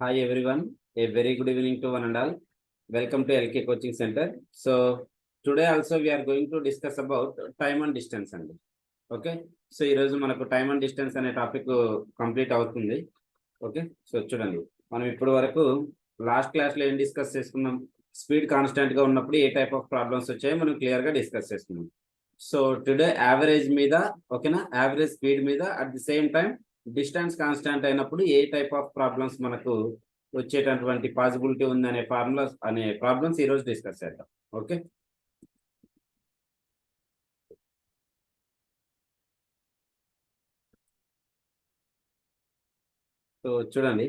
Hi everyone, a very good evening to one and all. Welcome to LK Coaching Center. So today also we are going to discuss about time and distance and okay. So ఈ రోజు మనకు time and distance అనే topic complete అవుతుంది. Okay, so చూడండి, మనం ఇప్పటి వరకు last class లో ఏం డిస్కస్ చేసుకున్నాం, స్పీడ్ కాన్స్టెంట్ గా ఉన్నప్పుడు ఏ టైప్ ఆఫ్ ప్రాబ్లమ్స్ వచ్చాయో మనం క్లియర్ గా డిస్కస్ చేసుకున్నాం. సో టుడే యావరేజ్ మీద, ఓకేనా, యావరేజ్ స్పీడ్ మీద at the same time distance constant అయినప్పుడు ఏ టైప్ ఆఫ్ ప్రాబ్లమ్స్ మనకు వచ్చేటటువంటి పాసిబిలిటీ ఉంది అనే ఫార్ములాస్ అనే ప్రాబ్లమ్స్ ఈ రోజు డిస్కస్ చేద్దాం. ఓకే, సో చూడండి,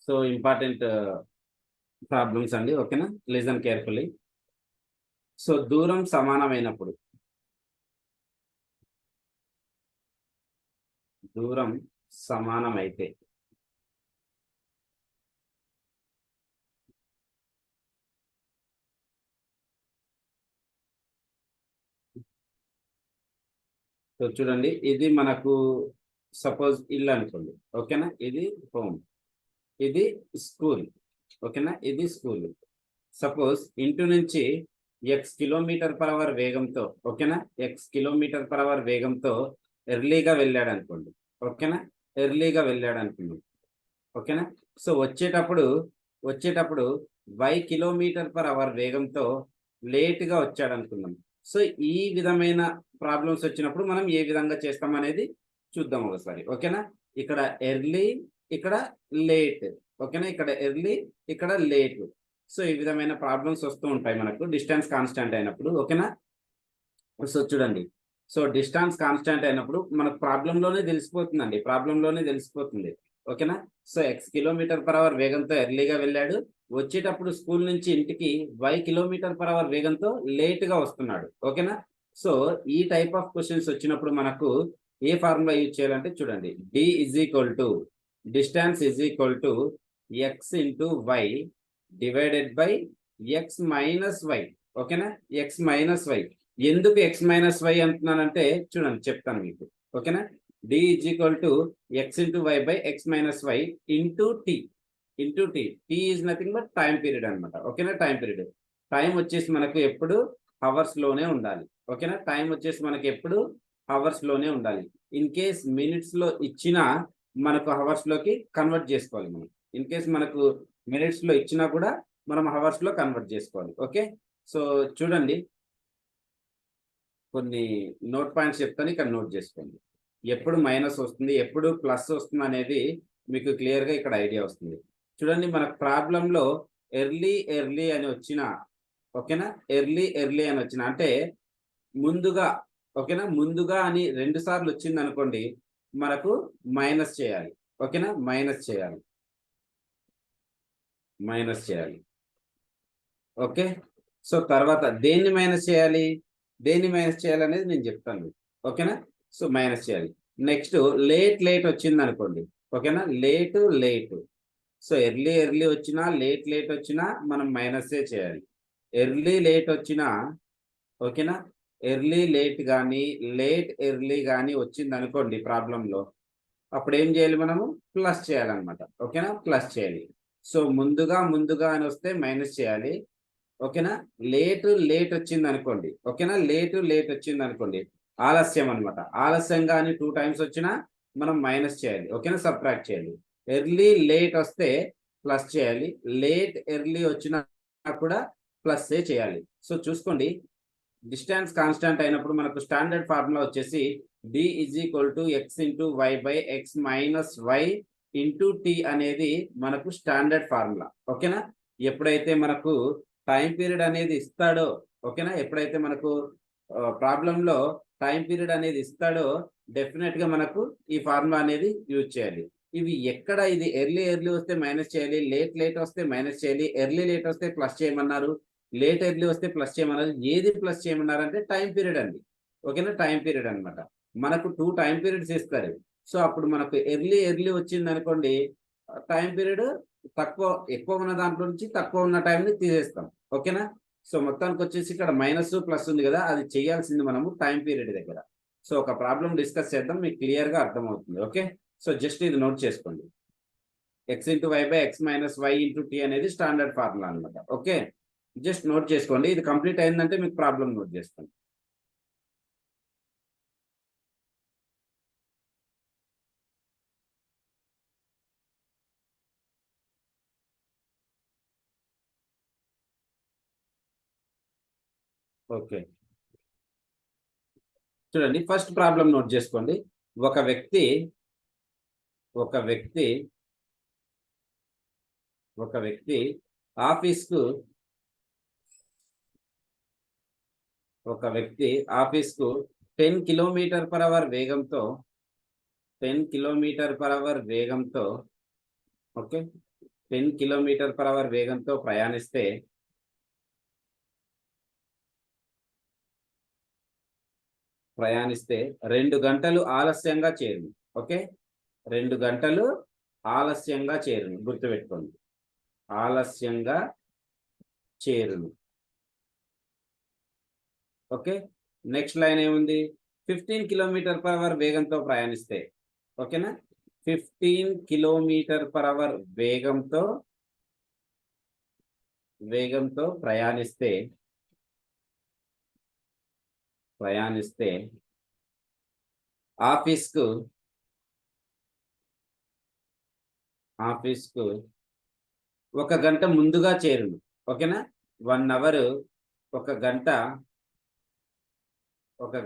సో ఇంపార్టెంట్ ప్రాబ్లమ్స్ అండి. ఓకేనా, లిజన్ కేర్ఫుల్లీ. సో దూరం సమానమైనప్పుడు, దూరం సమానమైతే సో చూడండి, ఇది మనకు సపోజ్ ఇల్లు అనుకోండి. ఓకేనా, ఇది హోమ్, ఇది స్కూల్. ఓకేనా, ఇది స్కూల్. సపోజ్ ఇంటి నుంచి ఎక్స్ కిలోమీటర్ పర్ అవర్ వేగంతో, ఓకేనా, ఎక్స్ కిలోమీటర్ పర్ అవర్ వేగంతో ఎర్లీగా వెళ్ళాడు అనుకోండి. ఓకేనా, ఎర్లీగా వెళ్ళాడు అనుకోండి. ఓకేనా, సో వచ్చేటప్పుడు వై కిలోమీటర్ పర్ అవర్ వేగంతో లేట్గా వచ్చాడు అనుకుందాం. సో ఈ విధమైన ప్రాబ్లమ్స్ వచ్చినప్పుడు మనం ఏ విధంగా చేస్తాం అనేది చూద్దాం ఒకసారి. ఓకేనా, ఇక్కడ ఎర్లీ, ఇక్కడ లేట్. ఓకేనా, ఇక్కడ ఎర్లీ, ఇక్కడ లేట్. సో ఈ విధమైన ప్రాబ్లమ్స్ వస్తూ ఉంటాయి మనకు డిస్టెన్స్ కాన్స్టెంట్ అయినప్పుడు. ఓకేనా, సో చూడండి, సో డిస్టెన్స్ కాన్స్టెంట్ అయినప్పుడు మనకు ప్రాబ్లంలోనే తెలిసిపోతుంది. ఓకేనా, so X kilometre per hour వేగంతో ఎర్లీగా వెళ్ళాడు, వచ్చేటప్పుడు స్కూల్ నుంచి ఇంటికి వై కిలోమీటర్ పర్ అవర్ వేగంతో లేట్గా వస్తున్నాడు. ఓకేనా, సో ఈ టైప్ ఆఫ్ క్వశ్చన్స్ వచ్చినప్పుడు మనకు ఏ ఫార్ములా యూజ్ చేయాలంటే చూడండి, D is equal to distance is equal to X into Y divided by X minus Y. ఓకేనా, ఎక్స్ మైనస్ వై. ఎందుకు ఎక్స్ మైనస్ వై అంటున్నానంటే చూడండి, చెప్తాను మీకు. ఓకేనా, D is equal to X into why by X minus why into T. T is nothing but time period అనమాట. ఓకేనా, time period. Time వచ్చేసి మనకు ఎప్పుడు హవర్స్ లోనే ఉండాలి. ఓకేనా, టైం వచ్చేసి మనకి ఎప్పుడు హవర్స్ లోనే ఉండాలి. ఇన్ కేస్ మినిట్స్ లో ఇచ్చినా మనకు హవర్స్ లోకి కన్వర్ట్ చేసుకోవాలి మనం. ఇన్ కేస్ మనకు మినిట్స్ లో ఇచ్చినా కూడా మనం హవర్స్ లో కన్వర్ట్ చేసుకోవాలి. ఓకే, సో చూడండి, కొన్ని నోట్ పాయింట్స్ చెప్తాను, ఇక్కడ నోట్ చేసుకోండి. ఎప్పుడు మైనస్ వస్తుంది, ఎప్పుడు ప్లస్ వస్తుంది అనేది మీకు క్లియర్గా ఇక్కడ ఐడియా వస్తుంది. చూడండి, మన ప్రాబ్లంలో ఎర్లీ అని వచ్చిన, ఓకేనా, ఎర్లీ అని వచ్చిన అంటే ముందుగా, ఓకేనా, ముందుగా అని 2 సార్లు వచ్చింది అనుకోండి, మనకు మైనస్ చేయాలి. ఓకేనా, మైనస్ చేయాలి. ఓకే, సో తర్వాత దేన్ని మైనస్ చేయాలనేది నేను చెప్తాను. ఓకేనా, సో మైనస్ చేయాలి. నెక్స్ట్ లేట్ వచ్చింది అనుకోండి. ఓకేనా, లేట్. సో ఎర్లీ వచ్చినా లేట్ వచ్చినా మనం మైనస్ చేయాలి. లేట్ వచ్చినా, ఓకేనా, లేట్ కానీ ఎర్లీ కానీ వచ్చింది అనుకోండి ప్రాబ్లంలో, అప్పుడు ఏం చేయాలి, మనము ప్లస్ చేయాలన్నమాట. ఓకేనా, ప్లస్ చేయాలి. సో ముందుగా అని వస్తే మైనస్ చేయాలి. ఓకేనా, లేట్ వచ్చింది అనుకోండి. ఓకేనా, లేట్ వచ్చింది అనుకోండి, ఆలస్యం అనమాట. ఆలస్యం కానీ 2 టైమ్స్ వచ్చినా మనం మైనస్ చేయాలి. ఓకేనా, సబ్ట్రాక్ట్ చేయాలి. లేట్ వస్తే ప్లస్ చేయాలి, ఎర్లీ వచ్చినా కూడా ప్లస్ చేయాలి. సో చూసుకోండి, డిస్టెన్స్ కాన్స్టెంట్ అయినప్పుడు మనకు స్టాండర్డ్ ఫార్ములా వచ్చేసి D is equal to X into why by X minus why into T అనేది మనకు స్టాండర్డ్ ఫార్ములా. ఓకేనా, ఎప్పుడైతే మనకు టైం పీరియడ్ అనేది ఇస్తాడో, ఓకేనా, ఎప్పుడైతే మనకు ప్రాబ్లంలో టైం పీరియడ్ అనేది ఇస్తాడో డెఫినెట్ గా మనకు ఈ ఫార్ములా అనేది యూజ్ చేయాలి. ఇవి ఎక్కడ, ఇది ఎర్లీ వస్తే మైనస్ చేయాలి, లేట్ వస్తే మైనస్ చేయాలి, లేట్ వస్తే ప్లస్ చేయమన్నారు, ఎర్లీ వస్తే ప్లస్ చేయమన్నారు. ఏది ప్లస్ చేయమన్నారు అంటే టైం పీరియడ్ అండి. ఓకేనా, టైం పీరియడ్ అనమాట. మనకు 2 టైం పీరియడ్స్ ఇస్తారు. సో అప్పుడు మనకు ఎర్లీ వచ్చింది అనుకోండి, టైం పీరియడ్ ఎక్కువ ఉన్న దాంట్లో నుంచి తక్కువ ఉన్న టైంని తీసేస్తాం. ఓకేనా. సో మొత్తానికి వచ్చేసి ఇక్కడ మైనస్ ప్లస్ ఉంది కదా, అది చేయాల్సింది మనము టైం పీరియడ్ దగ్గర. సో ఒక ప్రాబ్లం డిస్కస్ చేద్దాం, మీకు క్లియర్గా అర్థమవుతుంది. ఓకే, సో జస్ట్ ఇది నోట్ చేసుకోండి. x into why by X minus why into T అనేది స్టాండర్డ్ ఫార్ములా అనమాట. ఓకే, జస్ట్ నోట్ చేసుకోండి. ఇది కంప్లీట్ అయిందంటే మీకు ప్రాబ్లం నోట్ చేసుకోండి. ఓకే, చూడండి ఫస్ట్ ప్రాబ్లం నోట్ చేసుకోండి. ఒక వ్యక్తి ఒక వ్యక్తి ఒక వ్యక్తి ఆఫీస్కు ఒక వ్యక్తి ఆఫీస్కు 10 కిలోమీటర్ పర్ అవర్ వేగంతో 10 కిలోమీటర్ పర్ అవర్ వేగంతో ఓకే 10 కిలోమీటర్ పర్ అవర్ వేగంతో ప్రయాణిస్తే 2 గంటలు ఆలస్యంగా చేరును. ఓకే, 2 గంటలు ఆలస్యంగా చేరును, గుర్తుపెట్టుకోండి, ఆలస్యంగా చేరును. ఓకే, నెక్స్ట్ లైన్ ఏముంది, 15 కిలోమీటర్ పర్ అవర్ వేగంతో ప్రయాణిస్తే, ఓకేనా, 15 కిలోమీటర్ పర్ అవర్ వేగంతో ప్రయాణిస్తే ఆఫీస్కు 1 గంట ముందుగా చేరును. ఓకేనా, 1 అవర్ 1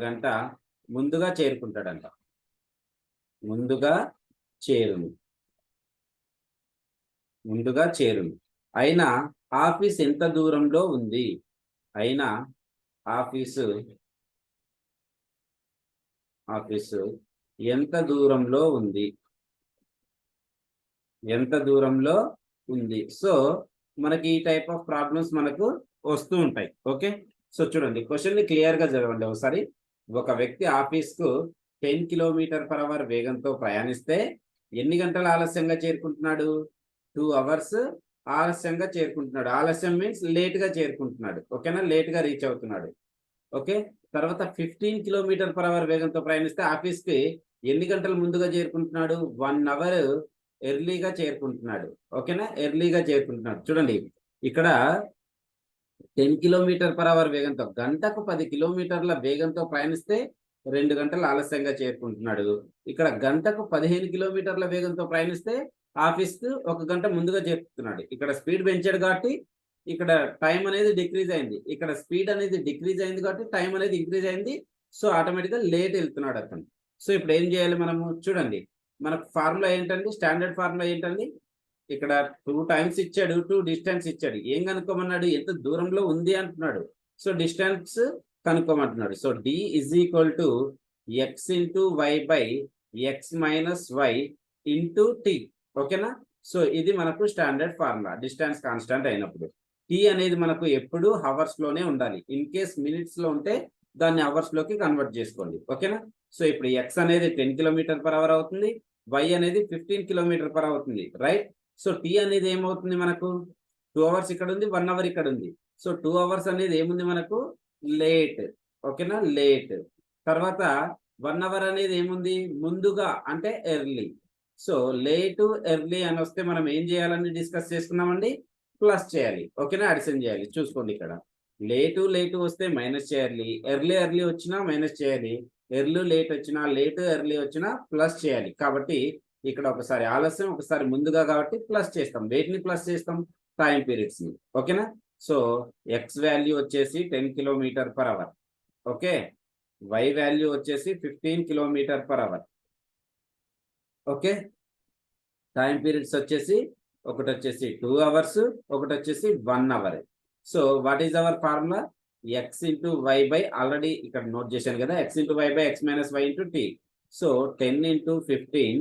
గంట ముందుగా చేరుకుంటాడంట. ముందుగా చేరును. అయినా ఆఫీస్ ఎంత దూరంలో ఉంది? అయినా ఆఫీసు ఎంత దూరంలో ఉంది? సో మనకి ఈ టైప్ ఆఫ్ ప్రాబ్లమ్స్ మనకు వస్తూ ఉంటాయి. ఓకే, సో చూడండి క్వశ్చన్ ని క్లియర్ గా చదవండి ఒకసారి. ఒక వ్యక్తి ఆఫీస్కు 10 కిలోమీటర్ పర్ అవర్ వేగంతో ప్రయాణిస్తే ఎన్ని గంటలు ఆలస్యంగా చేరుకుంటున్నాడు? 2 అవర్స్ ఆలస్యంగా చేరుకుంటున్నాడు. ఆలస్యం మీన్స్ లేట్ గా చేరుకుంటున్నాడు. ఓకేనా, లేట్ గా రీచ్ అవుతున్నాడు. ఓకే, తర్వాత 15 కిలోమీటర్ పర్ అవర్ వేగంతో ప్రయాణిస్తే ఆఫీస్కి ఎన్ని గంటలు ముందుగా చేరుకుంటున్నాడు? 1 అవర్ ఎర్లీగా చేరుకుంటున్నాడు. ఓకేనా, ఎర్లీగా చేరుకుంటున్నాడు. చూడండి ఇక్కడ 10 కిలోమీటర్ పర్ అవర్ వేగంతో, గంటకు 10 కిలోమీటర్ల వేగంతో ప్రయాణిస్తే 2 గంటలు ఆలస్యంగా చేరుకుంటున్నాడు. ఇక్కడ గంటకు 15 కిలోమీటర్ల వేగంతో ప్రయాణిస్తే ఆఫీస్కు 1 గంట ముందుగా చేరుతున్నాడు. ఇక్కడ స్పీడ్ పెంచాడు కాబట్టి ఇక్కడ టైం అనేది డిక్రీజ్ అయింది. ఇక్కడ స్పీడ్ అనేది డిక్రీజ్ అయింది కాబట్టి టైం అనేది ఇంక్రీజ్ అయింది. సో ఆటోమేటిక్గా లేట్ వెళ్తున్నాడు అతను. సో ఇప్పుడు ఏం చేయాలి మనము? చూడండి మనకు ఫార్ములా ఏంటండి, స్టాండర్డ్ ఫార్ములా ఏంటండి? ఇక్కడ 2 టైమ్స్ ఇచ్చాడు, 2 డిస్టెన్స్ ఇచ్చాడు. ఏం కనుక్కోమన్నాడు? ఎంత దూరంలో ఉంది అంటున్నాడు. సో డిస్టెన్స్ కనుక్కోమంటున్నాడు. So d is equal to X into why by X minus why into t. ఓకేనా, సో ఇది మనకు స్టాండర్డ్ ఫార్ములా డిస్టెన్స్ కాన్స్టెంట్ అయినప్పుడు. టీ అనేది మనకు ఎప్పుడు హవర్స్ లోనే ఉండాలి. ఇన్ కేస్ మినిట్స్ లో ఉంటే దాన్ని అవర్స్ లోకి కన్వర్ట్ చేసుకోండి. ఓకేనా, సో ఇప్పుడు ఎక్స్ అనేది 10 కిలోమీటర్ పర్ అవర్ అవుతుంది, వై అనేది 15 కిలోమీటర్ పర్ అవర్ అవుతుంది, రైట్. సో టీ అనేది ఏమవుతుంది మనకు? 2 అవర్స్ ఇక్కడ ఉంది, 1 అవర్ ఇక్కడ ఉంది. సో 2 అవర్స్ అనేది ఏముంది మనకు? లేట్. ఓకేనా, లేట్. తర్వాత 1 అవర్ అనేది ఏముంది? ముందుగా అంటే ఎర్లీ. సో లేటు ఎర్లీ అని వస్తే మనం ఏం చేయాలని డిస్కస్ చేసుకున్నామండి? ప్లస్ చేయాలి. ఓకేనా, అడిషన్ చేయాలి. చూసుకోండి ఇక్కడ లేటు వస్తే మైనస్ చేయాలి, ఎర్లీ వచ్చినా మైనస్ చేయాలి, లేట్ వచ్చినా ఎర్లీ వచ్చినా ప్లస్ చేయాలి. కాబట్టి ఇక్కడ ఒకసారి ఆలస్యం ఒకసారి ముందుగా కాబట్టి ప్లస్ చేస్తాం. వేటిని ప్లస్ చేస్తాం? టైం పీరియడ్స్ ని. ఓకేనా, సో ఎక్స్ వాల్యూ వచ్చేసి 10 kilometre per hour. Okay, Y value వచ్చేసి 15 kilometre per hour. Okay, time periods వచ్చేసి ఒకటి వచ్చేసి 2 అవర్స్, ఒకటి వచ్చేసి 1 hour. So what is our formula? X into why by, already ఇక్కడ నోట్ చేశాను కదా, X into why by X minus why into tea. So 10 into 15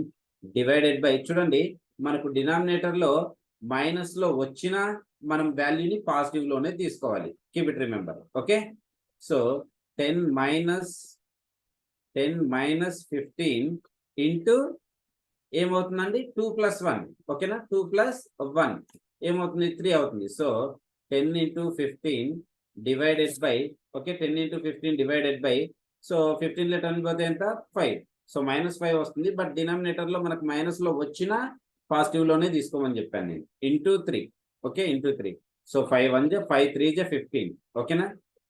divided by, చూడండి మనకు డినామినేటర్ లో మైనస్ లో వచ్చిన మనం వాల్యూని పాజిటివ్ లోనే తీసుకోవాలి. Keep it remember. Okay, so 10 minus 10 minus 15 into ఏమవుతుందండి 2 + 1, ఓకేనా. 2 + 1 ఏమవుతుంది 3 అవుతుంది. So 10 × 15 divided by, okay, 10 × 15 divided by, so 15లో 10 పోతే ఎంత 5, సో -5 వస్తుంది. బట్ డినామినేటర్ లో మనకు మైనస్ లో వచ్చినా పాజిటివ్ లోనే తీసుకోమని చెప్పాను నేను. Into 3, okay, into 3. సో 5 1 = 5 3 = 15, ఓకేనా.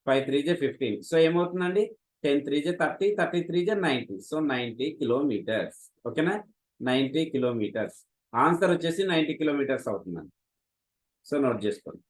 5 3 = 15. సో ఏమవుతుందండి 10 3 = 30, 30 3 = 90. సో 90 కిలోమీటర్స్, ఓకేనా. 90 కిలోమీటర్స్. ఆన్సర్ వచ్చేసి 90 కిలోమీటర్స్ అవుతుందండి. సో నోట్ చేసుకోండి.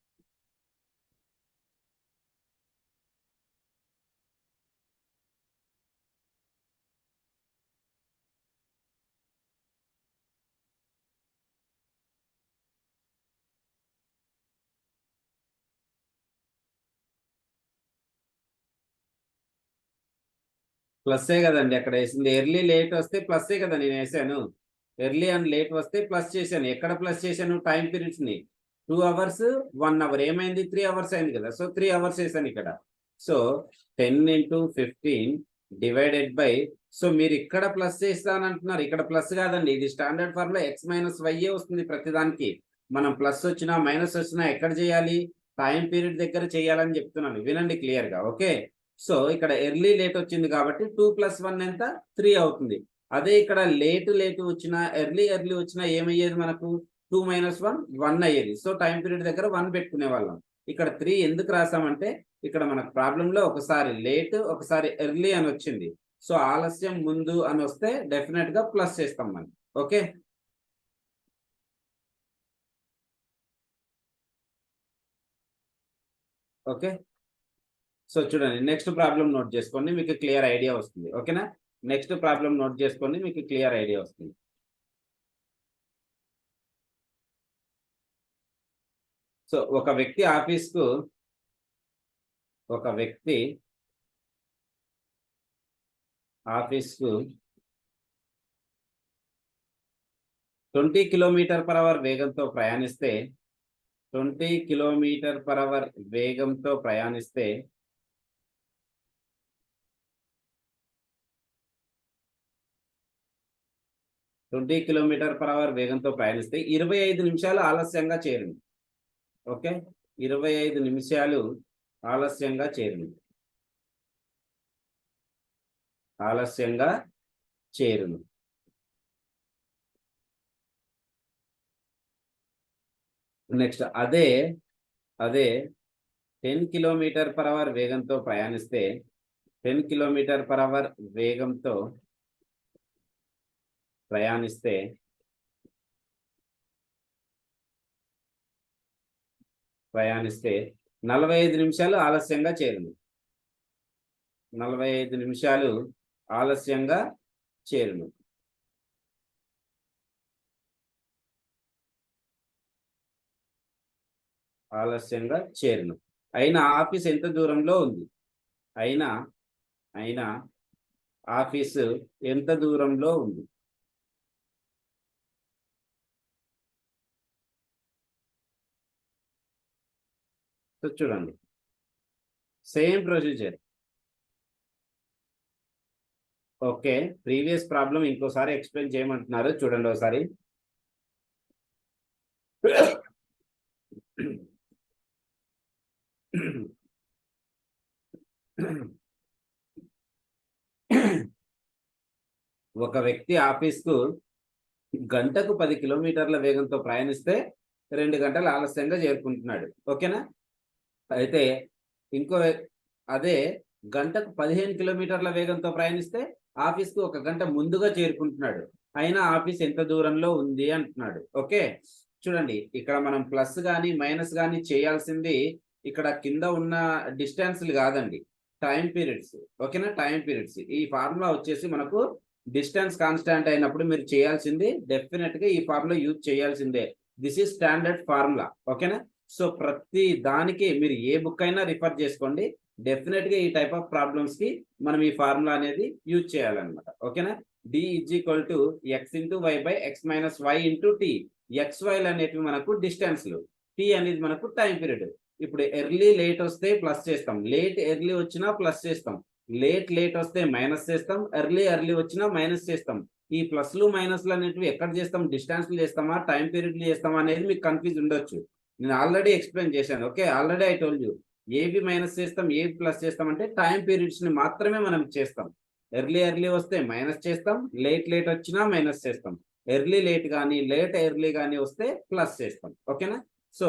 ప్లస్సే కదండి అక్కడ వేసింది. ఎర్లీ లేట్ వస్తే ప్లస్సే కదా నేను వేసాను. ఎర్లీ అండ్ లేట్ వస్తే ప్లస్ చేశాను. ఎక్కడ ప్లస్ చేశాను టైం పీరియడ్స్ ని 2 hours 1 hour ఏమైంది 3 hours అయింది కదా. సో 3 hours వేసాను ఇక్కడ. సో 10 × 15 డివైడెడ్ బై, సో మీరు ఇక్కడ ప్లస్ చేస్తానంటున్నారు, ఇక్కడ ప్లస్ కాదండి, ఇది స్టాండర్డ్ ఫార్ములా x - y వస్తుంది ప్రతిదానికి. మనం ప్లస్ వచ్చినా మైనస్ వచ్చినా ఎక్కడ చేయాలి, టైం పీరియడ్ దగ్గర చేయాలని చెప్తున్నాను, వినండి క్లియర్ గా. ఓకే, సో ఇక్కడ ఎర్లీ లేట్ వచ్చింది కాబట్టి 2 + 1 ఎంత 3 అవుతుంది. అదే ఇక్కడ లేట్ వచ్చినా ఎర్లీ వచ్చినా ఏమయ్యేది మనకు 2 - 1 1 అయ్యేది. సో టైం పీరియడ్ దగ్గర 1 పెట్టుకునే వాళ్ళం. ఇక్కడ 3 ఎందుకు రాసామంటే ఇక్కడ మనకు ప్రాబ్లంలో ఒకసారి లేట్ ఒకసారి ఎర్లీ అని వచ్చింది. సో ఆలస్యం ముందు అని వస్తే డెఫినెట్ గా ప్లస్ చేస్తాం మనం. Okay, okay. సో చూడండి నెక్స్ట్ ప్రాబ్లం నోట్ చేసుకోండి, మీకు క్లియర్ ఐడియా వస్తుంది. ఓకేనా. నెక్స్ట్ ప్రాబ్లం నోట్ చేసుకోండి, మీకు క్లియర్ ఐడియా వస్తుంది. సో ఒక వ్యక్తి ఆఫీస్కు 20 km/h వేగంతో ప్రయాణిస్తే 20 km/h వేగంతో ప్రయాణిస్తే 20 km/h వేగంతో ప్రయాణిస్తే 25 నిమిషాలు ఆలస్యంగా చేరింది. ఓకే, 25 నిమిషాలు ఆలస్యంగా చేరింది. నెక్స్ట్ అదే 10 km/h వేగంతో ప్రయాణిస్తే 10 km/h వేగంతో ప్రయాణిస్తే 45 నిమిషాలు ఆలస్యంగా చేరింది. 45 నిమిషాలు ఆలస్యంగా చేరును. అయినా ఆఫీస్ ఎంత దూరంలో ఉంది, అయినా ఆఫీసు ఎంత దూరంలో ఉంది. సో చూడండి same procedure. Okay, previous problem ఇంకోసారి ఎక్స్ప్లెయిన్ చేయమంటున్నారు, చూడండి ఒకసారి. ఒక వ్యక్తి ఆఫీస్కు గంటకు 10 కిలోమీటర్ల వేగంతో ప్రయాణిస్తే 2 గంటలు ఆలస్యంగా చేరుకుంటున్నాడు. ఓకేనా. అయితే ఇంకో అదే గంటకు 15 కిలోమీటర్ల వేగంతో ప్రయాణిస్తే ఆఫీస్కు 1 గంట ముందుగా చేరుకుంటున్నాడు. అయినా ఆఫీస్ ఎంత దూరంలో ఉంది అంటున్నాడు. ఓకే, చూడండి ఇక్కడ మనం ప్లస్ కానీ మైనస్ కానీ చేయాల్సింది ఇక్కడ కింద ఉన్న డిస్టెన్స్లు కాదండి, టైం పీరియడ్స్. ఓకేనా, టైం పీరియడ్స్. ఈ ఫార్ములా వచ్చేసి మనకు డిస్టెన్స్ కాన్స్టాంట్ అయినప్పుడు మీరు చేయాల్సింది డెఫినెట్ గా ఈ ఫార్ములా యూజ్ చేయాల్సిందే. This is standard formula. ఓకేనా. సో ప్రతి దానికి మీరు ఏ బుక్ అయినా రిఫర్ చేసుకోండి, డెఫినెట్ గా ఈ టైప్ ఆఫ్ ప్రాబ్లమ్స్ కి మనం ఈ ఫార్ములా అనేది యూజ్ చేయాలన్నమాట. ఓకేనా. d = x × y / x - y × t. xy అనేటివి మనకు డిస్టెన్స్లు, t అనేది మనకు టైం పీరియడ్. ఇప్పుడు ఎర్లీ లేట్ వస్తే ప్లస్ చేస్తాం, లేట్ ఎర్లీ వచ్చినా ప్లస్ చేస్తాం, లేట్ వస్తే మైనస్ చేస్తాం, ఎర్లీ వచ్చినా మైనస్ చేస్తాం. ఈ ప్లస్లు మైనస్లు అనేటివి ఎక్కడ చేస్తాం, డిస్టెన్స్లు చేస్తామా, టైం పీరియడ్లు చేస్తామా అనేది మీకు కన్ఫ్యూజ్ ఉండొచ్చు. నేను ఆల్రెడీ ఎక్స్ప్లెయిన్ చేశాను. Okay, already I told you. ఏవి మైనస్ చేస్తాం, ఏవి ప్లస్ చేస్తాం అంటే టైం పీరియడ్స్ ని మాత్రమే మనం చేస్తాం. ఎర్లీ వస్తే మైనస్ చేస్తాం, లేట్ వచ్చినా మైనస్ చేస్తాం. లేట్ కానీ ఎర్లీ కానీ వస్తే ప్లస్ చేస్తాం. ఓకేనా? సో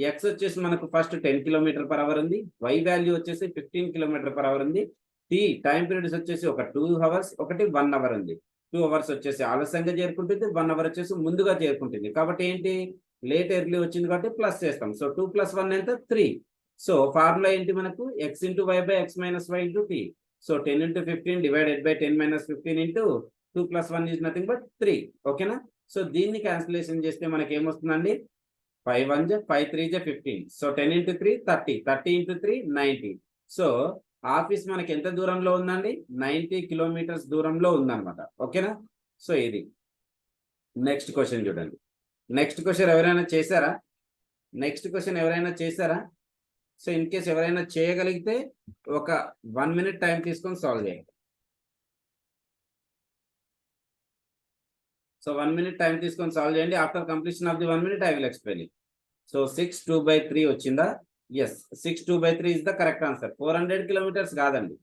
ఎక్స్ వచ్చేసి మనకు ఫస్ట్ 10 km/h ఉంది, వై వాల్యూ వచ్చేసి 15 km/h ఉంది. టీ టైం పీరియడ్స్ వచ్చేసి ఒక 2 hours, ఒకటి 1 hour ఉంది. 2 hours వచ్చేసి ఆలస్యంగా చేరుకుంటుంది, 1 hour వచ్చేసి ముందుగా చేరుకుంటుంది. కాబట్టి ఏంటి, ఎర్లీ వచ్చింది కాబట్టి ప్లస్ చేస్తాం. సో 2 + 1 ఎంత, 3. సో ఫార్ములా ఏంటి మనకు, x × y / x - y × t. So 10 × 15 / 10 - 15 × 2 + 1 is nothing but 3. ఓకేనా? సో దీన్ని క్యాన్సిలేషన్ చేస్తే మనకి ఏమొస్తుందండి, 5 × 1 = 5, 3 = 15. సో 10 × 3 30, 30 × 3 90. సో ఆఫీస్ మనకి ఎంత దూరంలో ఉందండి, 90 kilometers దూరంలో ఉందన్నమాట. ఓకేనా? సో ఇది నెక్స్ట్ క్వశ్చన్ చూడండి. నెక్స్ట్ క్వశ్చన్ ఎవరైనా చేశారా? సో ఇన్ కేస్ ఎవరైనా చేయగలిగితే ఒక 1 minute టైం తీసుకొని సాల్వ్ చేయండి. సో 1 minute టైం తీసుకొని సాల్వ్ చేయండి. After completion of the 1 minute I will explain it. So 6 2/3 వచ్చిందా? Yes, 6 2/3 is the correct answer. 400 kilometers కాదండి,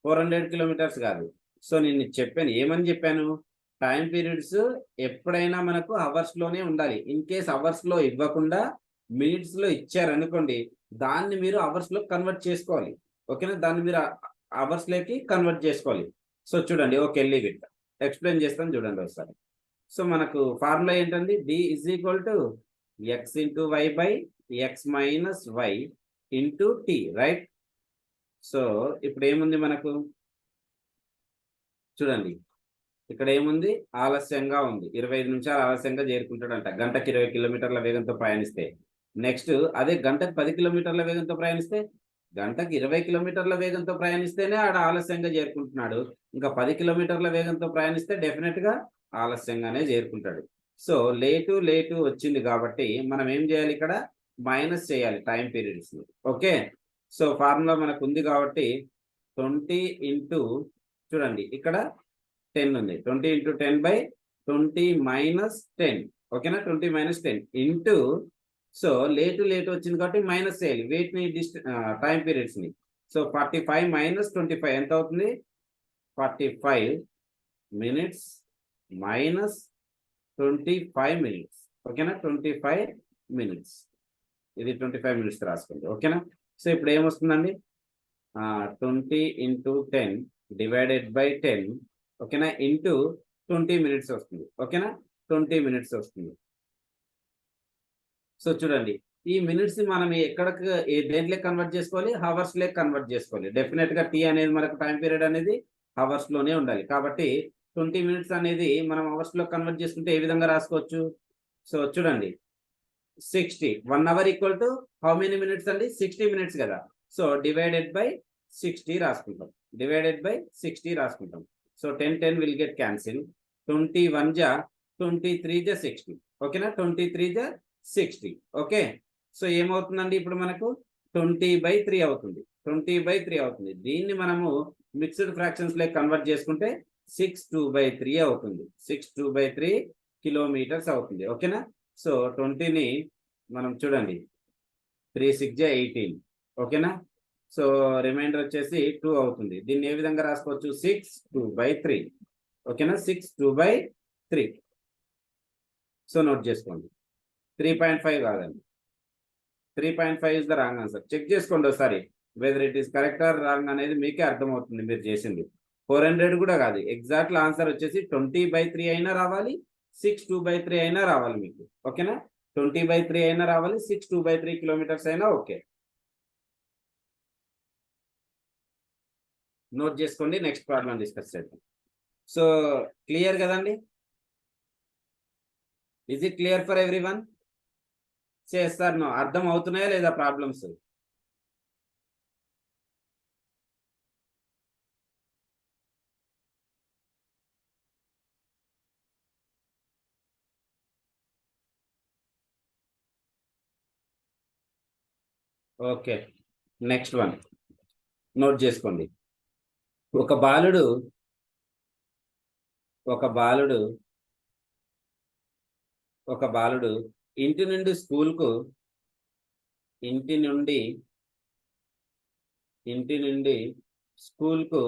400 kilometers కాదు. సో నేను చెప్పాను, ఏమని చెప్పాను, టైం పీరియడ్స్ ఎప్పుడైనా మనకు అవర్స్ లోనే ఉండాలి. ఇన్ కేస్ అవర్స్ లో ఇవ్వకుండా మినిట్స్ లో ఇచ్చారనుకోండి, దాన్ని మీరు అవర్స్ లో కన్వర్ట్ చేసుకోవాలి. ఓకేనా? దాన్ని మీరు అవర్స్ లోకి కన్వర్ట్ చేసుకోవాలి. సో చూడండి, ఓకే లీవ్ ఇట్, ఎక్స్ప్లెయిన్ చేస్తాను చూడండి ఒకసారి. సో మనకు ఫార్ములా ఏంటండి, d = x × y / x - y × t, right? So ఇప్పుడు ఏముంది మనకు, చూడండి ఇక్కడ ఏముంది, ఆలస్యంగా ఉంది, 25 నిమిషాలు ఆలస్యంగా చేరుకుంటాడంట గంటకి 20 kilometerల వేగంతో ప్రయాణిస్తే. నెక్స్ట్ అదే గంటకు 10 kilometerల వేగంతో ప్రయాణిస్తే, గంటకి 20 kilometerల వేగంతో ప్రయాణిస్తేనే ఆడ ఆలస్యంగా చేరుకుంటున్నాడు. ఇంకా 10 kilometerల వేగంతో ప్రయాణిస్తే డెఫినెట్ గా ఆలస్యంగానే చేరుకుంటాడు. సో లేటు వచ్చింది కాబట్టి మనం ఏం చేయాలి, ఇక్కడ మైనస్ చేయాలి time periods. Okay, so formula మనకు ఉంది కాబట్టి 20 ఇంటూ, చూడండి ఇక్కడ 10 ఉంది, 20 × 10/20 - 10. ఓకేనా? 20 - 10 ఇంటూ, సో లేటు వచ్చింది కాబట్టి మైనస్ చేయాలి వీటిని, టైం పీరియడ్స్ ని. సో 45 - 25 ఎంత అవుతుంది, 45 minutes minus 25 minutes. ఓకేనా? 25 minutes, ఇది 25 minutes రాసుకోండి. ఓకేనా? సో ఇప్పుడు ఏమొస్తుందండి, 20 × 10 / 10. ఓకేనా? ఇంటూ 20 minutes వస్తుంది. ఓకేనా? 20 minutes వస్తుంది. సో చూడండి, ఈ మినిట్స్ మనం ఎక్కడికి దేంట్లో కన్వర్ట్ చేసుకోవాలి, హవర్స్ లేక కన్వర్ట్ చేసుకోవాలి. డెఫినెట్ గా టీ అనేది మనకు టైం పీరియడ్ అనేది హవర్స్ లోనే ఉండాలి. కాబట్టి 20 minutes అనేది మనం అవర్స్ లో కన్వర్ట్ చేసుకుంటే ఏ విధంగా రాసుకోవచ్చు, సో చూడండి 60, 1 hour = హౌ మెనీ మినిట్స్ అండి, 60 minutes కదా. సో /60 రాసుకుంటాం, /60 రాసుకుంటాం. So 10 10 will get cancel, 21 = 23 = 60. ఓకేనా? 23 = 60. ఓకే, సో ఏమవుతుందండి ఇప్పుడు మనకు 20/3 అవుతుంది, 20/3 అవుతుంది. దీన్ని మనము మిక్స్డ్ ఫ్రాక్షన్స్ లెక్క కన్వర్ట్ చేసుకుంటే 6 2/3 అవుతుంది, 6 2/3 kilometers అవుతుంది. ఓకేనా? సో 20ని మనం చూడండి, 3 6 = 18. ఓకేనా? సో రిమైండర్ వచ్చేసి 2 అవుతుంది. దీన్ని ఏ విధంగా రాసుకోవచ్చు, 6 2/3. ఓకేనా? 6 2/3. సో నోట్ చేసుకోండి, 3.5 కాదండి, 3.5 is the wrong answer. Check చేసుకోండి ఒకసారి, whether it is correct or wrong అనేది మీకే అర్థమవుతుంది మీరు చేసింది. 400 కూడా కాదు, ఎగ్జాక్ట్ ఆన్సర్ వచ్చేసి 20/3 అయినా రావాలి, 6 2/3 అయినా రావాలి మీకు. ఓకేనా? 20/3 అయినా రావాలి, 6 2/3 kilometers అయినా ఓకే. నోట్ చేసుకోండి, నెక్స్ట్ ప్రాబ్లం డిస్కస్ చేద్దాం. సో క్లియర్ కదండి, is it clear for everyone? చేస్తారు, నో అర్థం అవుతున్నాయా లేదా problems? Okay, next one note చేసుకోండి. ఒక బాలుడు ఒక బాలుడు ఒక బాలుడు ఇంటి నుండి స్కూల్కు ఇంటి నుండి ఇంటి నుండి స్కూల్కు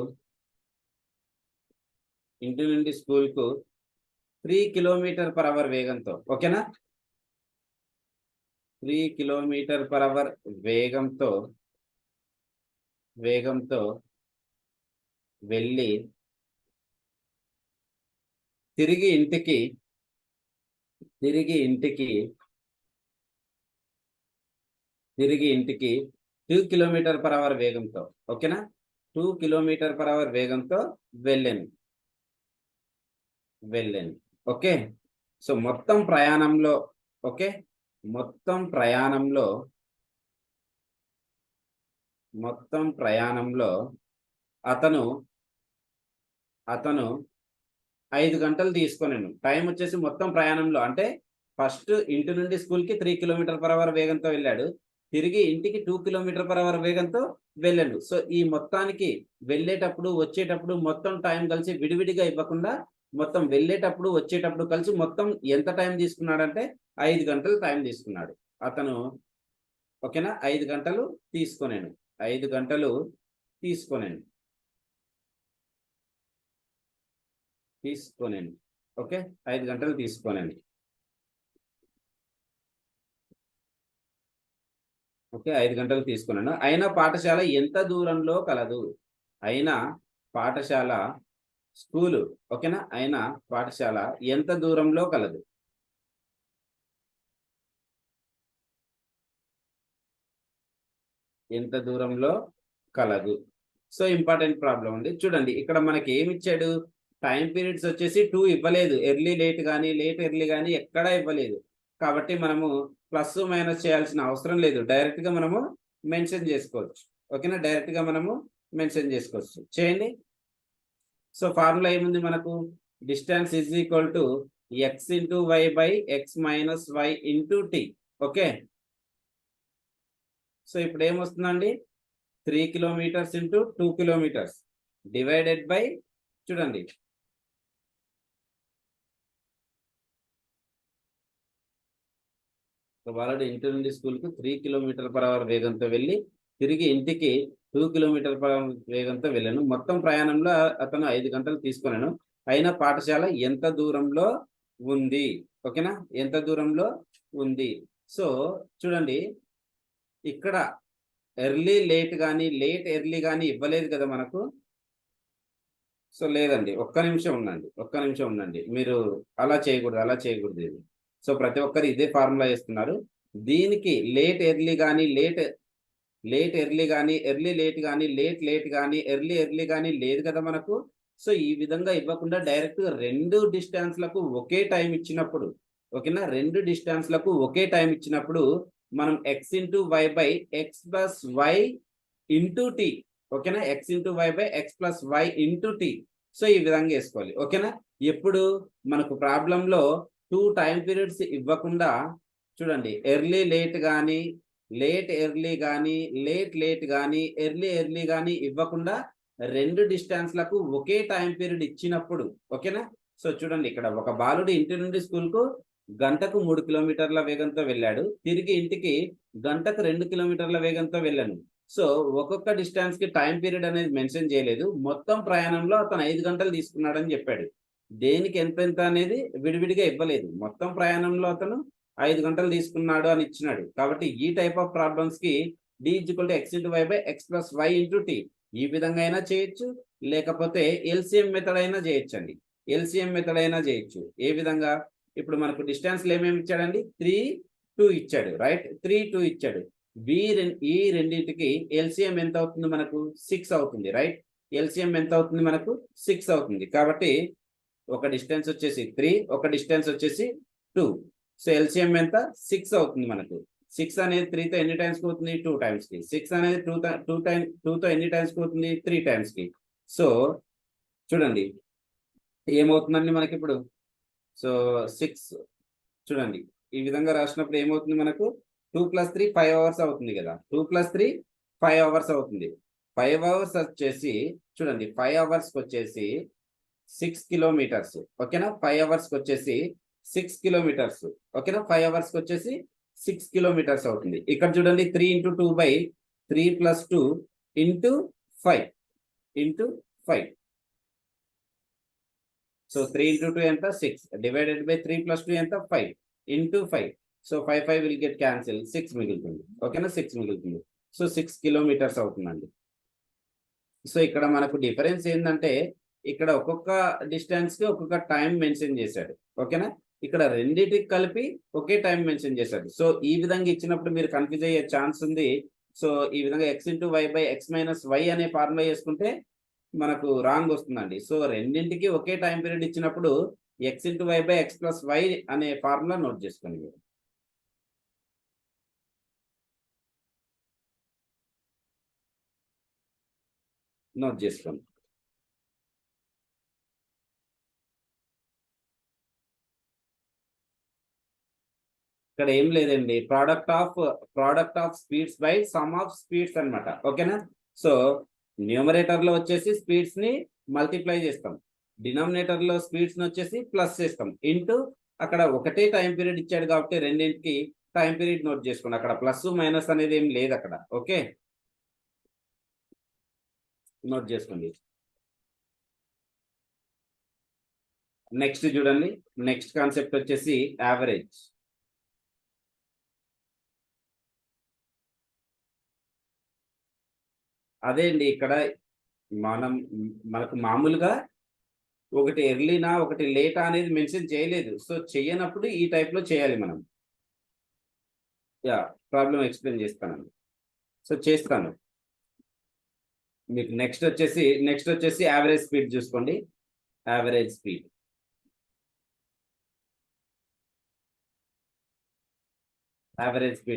ఇంటి నుండి స్కూల్కు 3 km/h వేగంతో, ఓకేనా, 3 km/h వేగంతో వెళ్ళి తిరిగి ఇంటికి తిరిగి ఇంటికి 2 km/h వేగంతో, ఓకేనా, 2 km/h వేగంతో వెళ్ళాను. ఓకే. సో మొత్తం ప్రయాణంలో, ఓకే, మొత్తం ప్రయాణంలో అతను 5 గంటలు తీసుకొనెను. టైం వచ్చేసి మొత్తం ప్రయాణంలో అంటే ఫస్ట్ ఇంటి నుండి స్కూల్కి 3 km/h వేగంతో వెళ్ళాడు. తిరిగి ఇంటికి 2 km/h వేగంతో వెళ్ళాడు. సో ఈ మొత్తానికి వెళ్ళేటప్పుడు వచ్చేటప్పుడు మొత్తం టైం కలిసి విడివిడిగా ఇవ్వకుండా మొత్తం వెళ్ళేటప్పుడు వచ్చేటప్పుడు కలిసి మొత్తం ఎంత టైం తీసుకున్నాడంటే 5 గంటలు టైం తీసుకున్నాడు అతను, ఓకేనా. 5 గంటలు తీసుకొనేను. 5 గంటలు తీసుకొనేను. ఓకే, 5 గంటలు తీసుకొనేను. ఓకే, 5 గంటలు తీసుకున్నాను. అయినా పాఠశాల ఎంత దూరంలో కలదు? అయినా పాఠశాల స్కూలు, ఓకేనా, అయినా పాఠశాల ఎంత దూరంలో కలదు? ఎంత దూరంలో కలదు. సో ఇంపార్టెంట్ ప్రాబ్లం ఉంది. చూడండి ఇక్కడ మనకి ఏమి ఇచ్చాడు? టైం పీరియడ్స్ వచ్చేసి 2 ఇవ్వలేదు. ఎర్లీ లేట్ కానీ లేట్ ఎర్లీ కానీ ఎక్కడా ఇవ్వలేదు. కాబట్టి మనము ప్లస్ మైనస్ చేయాల్సిన అవసరం లేదు. డైరెక్ట్ గా మనము మెన్షన్ చేసుకోవచ్చు. ఓకేనా, డైరెక్ట్ గా మనము మెన్షన్ చేసుకోవచ్చు. చేయండి. సో ఫార్ములా ఏముంది మనకు? Distance is equal to x into why by X minus why into T. Okay, so ఇప్పుడు ఏమొస్తుందండి? 3 km into 2 km divided by, చూడండి, వాళ్ళడు ఇంటి నుండి స్కూల్కి 3 km/h వేగంతో వెళ్ళి తిరిగి ఇంటికి 2 km/h వేగంతో వెళ్ళాను. మొత్తం ప్రయాణంలో అతను 5 గంటలు తీసుకున్నాను. అయినా పాఠశాల ఎంత దూరంలో ఉంది? ఓకేనా, ఎంత దూరంలో ఉంది. సో చూడండి ఇక్కడ ఎర్లీ లేట్ కానీ లేట్ ఎర్లీ కానీ ఇవ్వలేదు కదా మనకు. సో లేదండి, ఒక్క నిమిషం ఉండండి. మీరు అలా చేయకూడదు ఇది. సో ప్రతి ఒక్కరు ఇదే ఫార్ములా వేస్తున్నారు. దీనికి లేట్ ఎర్లీ కానీ లేట్ ఎర్లీ కానీ ఎర్లీ లేట్ కానీ లేట్ కానీ ఎర్లీ కానీ లేదు కదా మనకు. సో ఈ విధంగా ఇవ్వకుండా డైరెక్ట్ రెండు డిస్టెన్స్లకు ఒకే టైం ఇచ్చినప్పుడు, ఓకేనా, రెండు డిస్టెన్స్లకు ఒకే టైం ఇచ్చినప్పుడు మనం x into why by x plus why into t, ఓకేనా, x into why by x plus why into tea. So ఈ విధంగా వేసుకోవాలి. ఓకేనా, ఎప్పుడు మనకు ప్రాబ్లంలో 2 టైం పీరియడ్స్ ఇవ్వకుండా, చూడండి, ఎర్లీ లేట్ కానీ లేట్ ఎర్లీ కానీ లేట్ కానీ ఎర్లీ కానీ ఇవ్వకుండా రెండు డిస్టెన్స్లకు ఒకే టైం పీరియడ్ ఇచ్చినప్పుడు, ఓకేనా. సో చూడండి ఇక్కడ ఒక బాలుడు ఇంటి నుండి స్కూల్కు గంటకు 3 కిలోమీటర్ల వేగంతో వెళ్ళాడు. తిరిగి ఇంటికి గంటకు 2 కిలోమీటర్ల వేగంతో వెళ్ళాను. సో ఒక్కొక్క డిస్టెన్స్ కి టైం పీరియడ్ అనేది మెన్షన్ చేయలేదు. మొత్తం ప్రయాణంలో అతను 5 గంటలు తీసుకున్నాడని చెప్పాడు. దేనికి ఎంత అనేది విడివిడిగా ఇవ్వలేదు. మొత్తం ప్రయాణంలో అతను 5 గంటలు తీసుకున్నాడు అని ఇచ్చినాడు. కాబట్టి ఈ టైప్ ఆఫ్ ప్రాబ్లమ్స్ కి d = x × y / x + y × t ఈ విధంగా అయినా చేయొచ్చు, లేకపోతే ఎల్సిఎం మెథడ్ అయినా చేయొచ్చండి. ఎల్సిఎం మెథడ్ అయినా చేయొచ్చు. ఏ విధంగా? ఇప్పుడు మనకు డిస్టెన్స్లు ఏమేమి ఇచ్చాడండి? 3, 2 ఇచ్చాడు, రైట్. 3, 2 ఇచ్చాడు. ఈ రెండింటికి ఎల్సిఎం ఎంత అవుతుంది మనకు? 6 అవుతుంది, రైట్. ఎల్సిఎం ఎంత అవుతుంది మనకు? 6 అవుతుంది. కాబట్టి ఒక డిస్టెన్స్ వచ్చేసి 3, ఒక డిస్టెన్స్ వచ్చేసి 2. సో ఎల్సిఎం ఎంత? 6 అవుతుంది మనకు. 6 అనేది 3తో ఎన్ని టైమ్స్ అవుతుంది? 2 టైమ్స్ కి. 6 అనేది 2తో ఎన్ని టైమ్స్ అవుతుంది? 3 టైమ్స్ కి. సో చూడండి ఏమవుతుందండి మనకి ఇప్పుడు. సో 6 చూడండి ఈ విధంగా రాసినప్పుడు ఏమవుతుంది మనకు? 2 + 3 5 అవర్స్ అవుతుంది కదా. 2 + 3 5 అవర్స్ అవుతుంది. 5 అవర్స్ వచ్చేసి చూడండి 5 అవర్స్కి వచ్చేసి 6 కిలోమీటర్స్. ఓకేనా 5 అవర్స్కి వచ్చేసి 6 కిలోమీటర్స్. ఓకేనా 5 అవర్స్కి వచ్చేసి 6 కిలోమీటర్స్ అవుతుంది. ఇక్కడ చూడండి 3 × 2 / 3 + 2 × 5 × 5. సో 3 × 2 ఎంత 6 డివైడెడ్ బై 3 + 2 ఎంత 5 × 5. సో 5 5 విల్ గెట్ క్యాన్సిల్, 6 మిగులుతుంది. ఓకేనా 6 మిగులుతుంది. సో 6 కిలోమీటర్స్ అవుతుందండి. సో ఇక్కడ మనకు డిఫరెన్స్ ఏంటంటే ఇక్కడ ఒక్కొక్క డిస్టెన్స్ కి ఒక్కొక్క టైం మెన్షన్ చేశాడు. ఓకేనా ఇక్కడ రెండింటికి కలిపి ఒకే టైం మెన్షన్ చేశాడు. సో ఈ విధంగా ఇచ్చినప్పుడు మీరు కన్ఫ్యూజ్ అయ్యే ఛాన్స్ ఉంది. సో ఈ విధంగా x × y / x - y అనే ఫార్ములా చేసుకుంటే మనకు రాంగ్ వస్తుందండి. సో రెండింటికి ఒకే టైం పీరియడ్ ఇచ్చినప్పుడు x × y / x + y అనే ఫార్ములా నోట్ చేసుకోండి మీరు. నోట్ చేసుకోండి. ఇక్కడ ఏం లేదండి, product of speeds by some of speeds అన్నమాట. ఓకేనా సో న్యూమరేటర్ లో వచ్చేసి స్పీడ్స్ ని మల్టిప్లై చేస్తాం, డినామినేటర్ లో స్పీడ్స్ ని వచ్చేసి ప్లస్ చేస్తాం, ఇంటూ అక్కడ ఒకటే టైం పీరియడ్ ఇచ్చాడు కాబట్టి రెండింటికి టైం పీరియడ్ నోట్ చేసుకోండి. అక్కడ ప్లస్ మైనస్ అనేది ఏం లేదు అక్కడ. ఓకే నోట్ చేసుకోండి. నెక్స్ట్ చూడండి, నెక్స్ట్ కాన్సెప్ట్ వచ్చేసి యావరేజ్. అదే అండి, ఇక్కడ మనకు మామూలుగా ఒకటి ఎర్లీనా ఒకటి లేటా అనేది మెన్షన్ చేయలేదు. సో చేయనప్పుడు ఈ టైప్ లో చేయాలి మనం. యా ప్రాబ్లం ఎక్స్ప్లెయిన్ చేస్తానండి. సో చేస్తాను మీకు. నెక్స్ట్ వచ్చేసి యావరేజ్ స్పీడ్ చూసుకోండి. యావరేజ్ స్పీడ్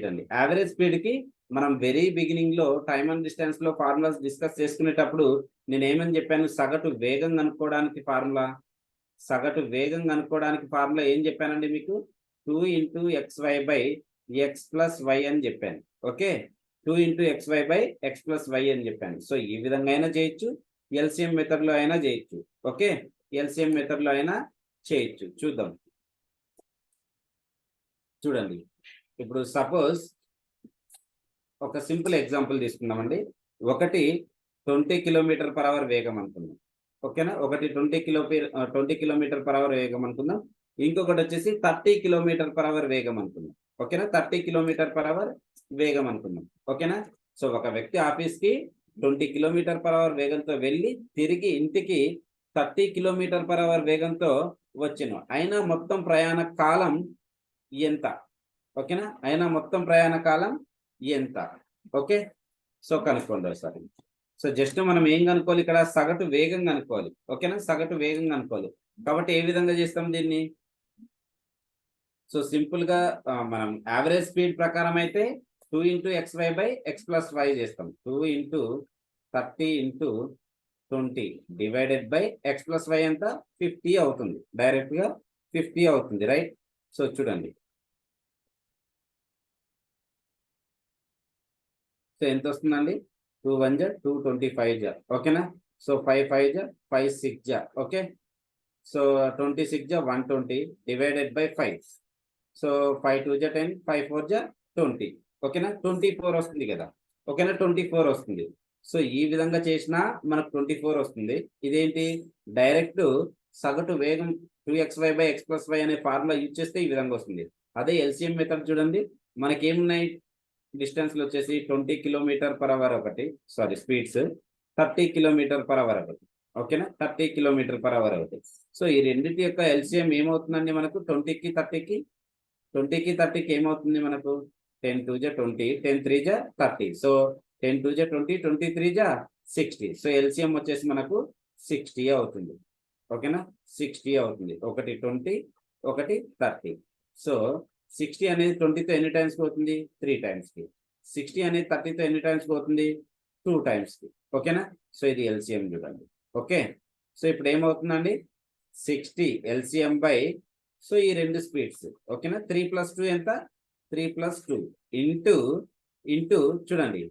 అండి. యావరేజ్ స్పీడ్ కి మనం వెరీ బిగినింగ్ లో టైమ్ అండ్ డిస్టెన్స్ లో ఫార్ములాస్ డిస్కస్ చేసుకునేటప్పుడు నేను ఏమని చెప్పాను, సగటు వేగం కనుక్కోవడానికి ఫార్ములా ఏం చెప్పానండి మీకు, 2 × xy / x + y అని చెప్పాను. ఓకే 2 × xy / x + y అని చెప్పాను. సో ఈ విధంగా అయినా చేయొచ్చు, ఎల్సిఎం మెథడ్ లో అయినా చేయొచ్చు. ఓకే ఎల్సిఎం మెథడ్ లో అయినా చేయొచ్చు. చూడండి ఇప్పుడు సపోజ్ ఒక సింపుల్ ఎగ్జాంపుల్ తీసుకుందామండి. ఒకటి 20 km/h వేగం అనుకుందాం. ఓకేనా ఒకటి 20 km/h వేగం అనుకుందాం. ఇంకొకటి వచ్చేసి 30 km/h వేగం అనుకుందాం. ఓకేనా 30 km/h వేగం అనుకుందాం. ఓకేనా సో ఒక వ్యక్తి ఆఫీస్ కి 20 km/h వేగంతో వెళ్ళి తిరిగి ఇంటికి 30 km/h వేగంతో వచ్చాను. అయినా మొత్తం ప్రయాణ కాలం ఎంత? ఓకేనా అయినా మొత్తం ప్రయాణ కాలం ఎంత? ఓకే సో కనుక్కోండి ఒకసారి. సో జస్ట్ మనం ఏం కనుక్కోవాలి ఇక్కడ, సగటు వేగం కనుక్కోవాలి. ఓకేనా సగటు వేగం కనుక్కోవాలి. కాబట్టి ఏ విధంగా చేస్తాం దీన్ని, సో సింపుల్ గా మనం యావరేజ్ స్పీడ్ ప్రకారం అయితే 2 × xy / x + y చేస్తాం. 2 × 30 × 20 డివైడెడ్ బై x + y ఎంత 50 అవుతుంది. డైరెక్ట్ గా 50 అవుతుంది. రైట్ సో చూడండి సో ఎంత వస్తుందండి, 2 × 1 = 2, 25 ఓకేనా so 5 × 5 = 5, 6 okay so 26 = 120 divided by 5. So 5 × 2 = 10, 5 × 4 = 20. ఓకేనా 24 వస్తుంది కదా. ఓకేనా 24 వస్తుంది. సో ఈ విధంగా చేసినా మనకు 24 వస్తుంది. ఇదేంటి డైరెక్ట్ సగటు వేగం 2xy / x + y అనే ఫార్ములా యూజ్ చేస్తే ఈ విధంగా వస్తుంది. అదే ఎల్సిఎం మెథడ్ చూడండి, మనకి ఏమున్నాయి డిస్టెన్స్ లో వచ్చేసి 20 km/h ఒకటి, సారీ స్పీడ్స్ 30 km/h ఒకటి. ఓకేనా 30 km/h ఒకటి. సో ఈ రెండింటి యొక్క ఎల్సిఎం ఏమవుతుందండి మనకు 20కి 30కి ఏమవుతుంది మనకు 10 × 2 = 20, 10 × 3 = 30. సో 10 × 2 = 20, 20 × 3 = 60. సో ఎల్సిఎం వచ్చేసి మనకు 60 అవుతుంది. ఓకేనా 60 అవుతుంది. ఒకటి 20 ఒకటి 30. సో 60 అనేది 20తో ఎన్ని టైమ్స్ అవుతుంది 3 times కి. 60 అనేది 30తో ఎన్ని టైమ్స్ అవుతుంది 2 times కి. ఓకేనా సో ఇది ఎల్సిఎం చూడండి. ఓకే సో ఇప్పుడు ఏమవుతుందండి 60 ఎల్సిఎం బై సో ఈ రెండు స్పీడ్స్. ఓకేనా 3 + 2 ఎంత 3 + 2 ఇంటూ చూడండి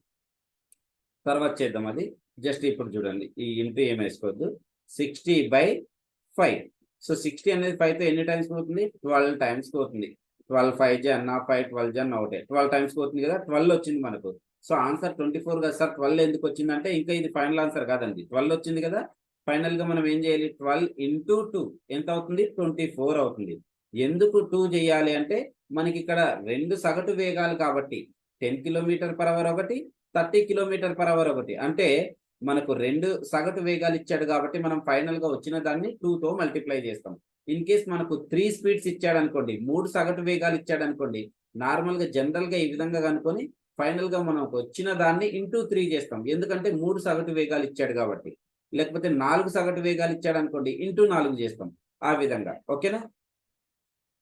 తర్వాత చేద్దాం అది. జస్ట్ ఇప్పుడు చూడండి, ఈ ఇంటూ ఏం వేసుకోవద్దు, 60/5. సో 60 అనేది 5తో ఎన్ని టైమ్స్ పోతుంది, 12 టైమ్స్ పోతుంది. 12 5 జన్ 5 12 జన్ ఒకటే 12 టైమ్స్ పోతుంది కదా, 12 వచ్చింది మనకు. సో ఆన్సర్ 24 కదా సార్. 12 ఎందుకు వచ్చిందంటే ఇంకా ఇది ఫైనల్ ఆన్సర్ కాదండి, 12 వచ్చింది కదా. ఫైనల్ గా మనం ఏం చేయాలి, 12 ఇంటూ 2 ఎంత అవుతుంది, 24 అవుతుంది. ఎందుకు 2 చేయాలి అంటే మనకి ఇక్కడ 2 సగటు వేగాలు కాబట్టి 10 km/h ఒకటి, 30 km/h ఒకటి. అంటే మనకు 2 సగటు వేగాలు ఇచ్చాడు కాబట్టి మనం ఫైనల్ గా వచ్చిన దాన్ని 2తో మల్టిప్లై చేస్తాం. ఇన్ కేస్ మనకు 3 స్పీడ్స్ ఇచ్చాడు అనుకోండి, 3 సగటు వేగాలు ఇచ్చాడు అనుకోండి, నార్మల్ గా జనరల్ గా ఈ విధంగా కనుకొని ఫైనల్ గా మనకు వచ్చిన దాన్ని ఇంటూ 3 చేస్తాం. ఎందుకంటే 3 సగటు వేగాలు ఇచ్చాడు కాబట్టి. లేకపోతే 4 సగటు వేగాలు ఇచ్చాడు అనుకోండి, ఇంటూ 4 చేస్తాం ఆ విధంగా. ఓకేనా.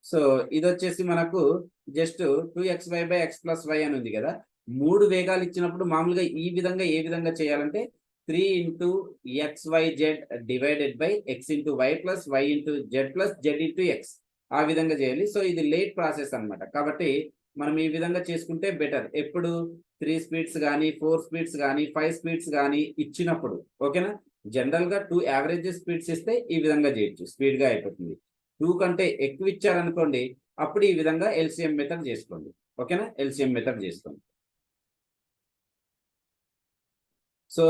సో ఇది వచ్చేసి మనకు జస్ట్ 2xy/x+y అని ఉంది కదా. 3 వేగాలు ఇచ్చినప్పుడు మామూలుగా ఈ విధంగా ఏ విధంగా చేయాలంటే 3 into xyz divided by x into y plus y into z plus z into x ఆ విధంగా చేయాలి. సో ఇది లేట్ ప్రాసెస్ అన్నమాట. కాబట్టి మనం ఈ విధంగా చేసుకుంటే బెటర్. ఎప్పుడు 3 స్పీడ్స్ కానీ 4 స్పీడ్స్ కానీ 5 స్పీడ్స్ కానీ ఇచ్చినప్పుడు. ఓకేనా. జనరల్ గా 2 యావరేజ్ స్పీడ్స్ ఇస్తే ఈ విధంగా చేయొచ్చు, స్పీడ్ గా అయిపోతుంది. 2 కంటే ఎక్కువ ఇచ్చారనుకోండి, అప్పుడు ఈ విధంగా ఎల్సిఎం మెథడ్ చేసుకోండి. ఓకేనా, ఎల్సిఎం మెథడ్ చేసుకోండి. సో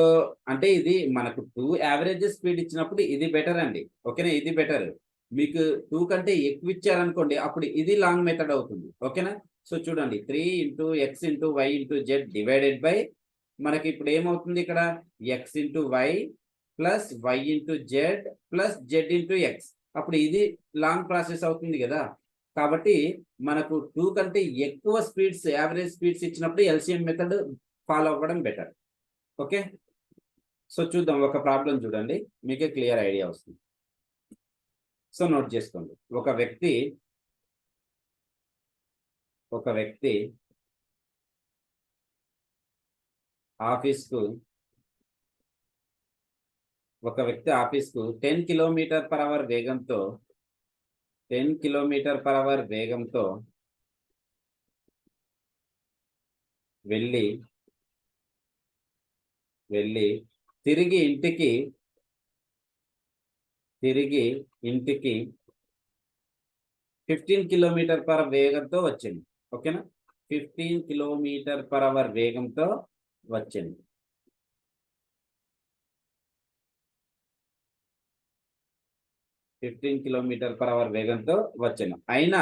అంటే ఇది మనకు 2 యావరేజ్ స్పీడ్ ఇచ్చినప్పుడు ఇది బెటర్ అండి. ఓకేనా, ఇది బెటర్. మీకు 2 కంటే ఎక్కువ ఇచ్చారనుకోండి, అప్పుడు ఇది లాంగ్ మెథడ్ అవుతుంది. ఓకేనా. సో చూడండి, 3 into X into Y into Z divided by మనకి ఇప్పుడు ఏమవుతుంది ఇక్కడ, X into Y plus why into Z plus Z into X. అప్పుడు ఇది లాంగ్ ప్రాసెస్ అవుతుంది కదా. కాబట్టి మనకు 2 కంటే ఎక్కువ స్పీడ్స్ యావరేజ్ స్పీడ్స్ ఇచ్చినప్పుడు ఎల్సిఎం మెథడ్ ఫాలో అవ్వడం బెటర్. ఓకే. సో చూద్దాం, ఒక ప్రాబ్లం చూడండి, మీకే క్లియర్ ఐడియా వస్తుంది. సో నోట్ చేసుకోండి. ఒక వ్యక్తి ఆఫీస్కు 10 km/h వేగంతో 10 km/h వేగంతో వెళ్ళి తిరిగి ఇంటికి 15 km/h వేగంతో వచ్చింది. ఓకేనా, 15 km/h వేగంతో వచ్చింది. 15 km/h వేగంతో వచ్చాను. అయినా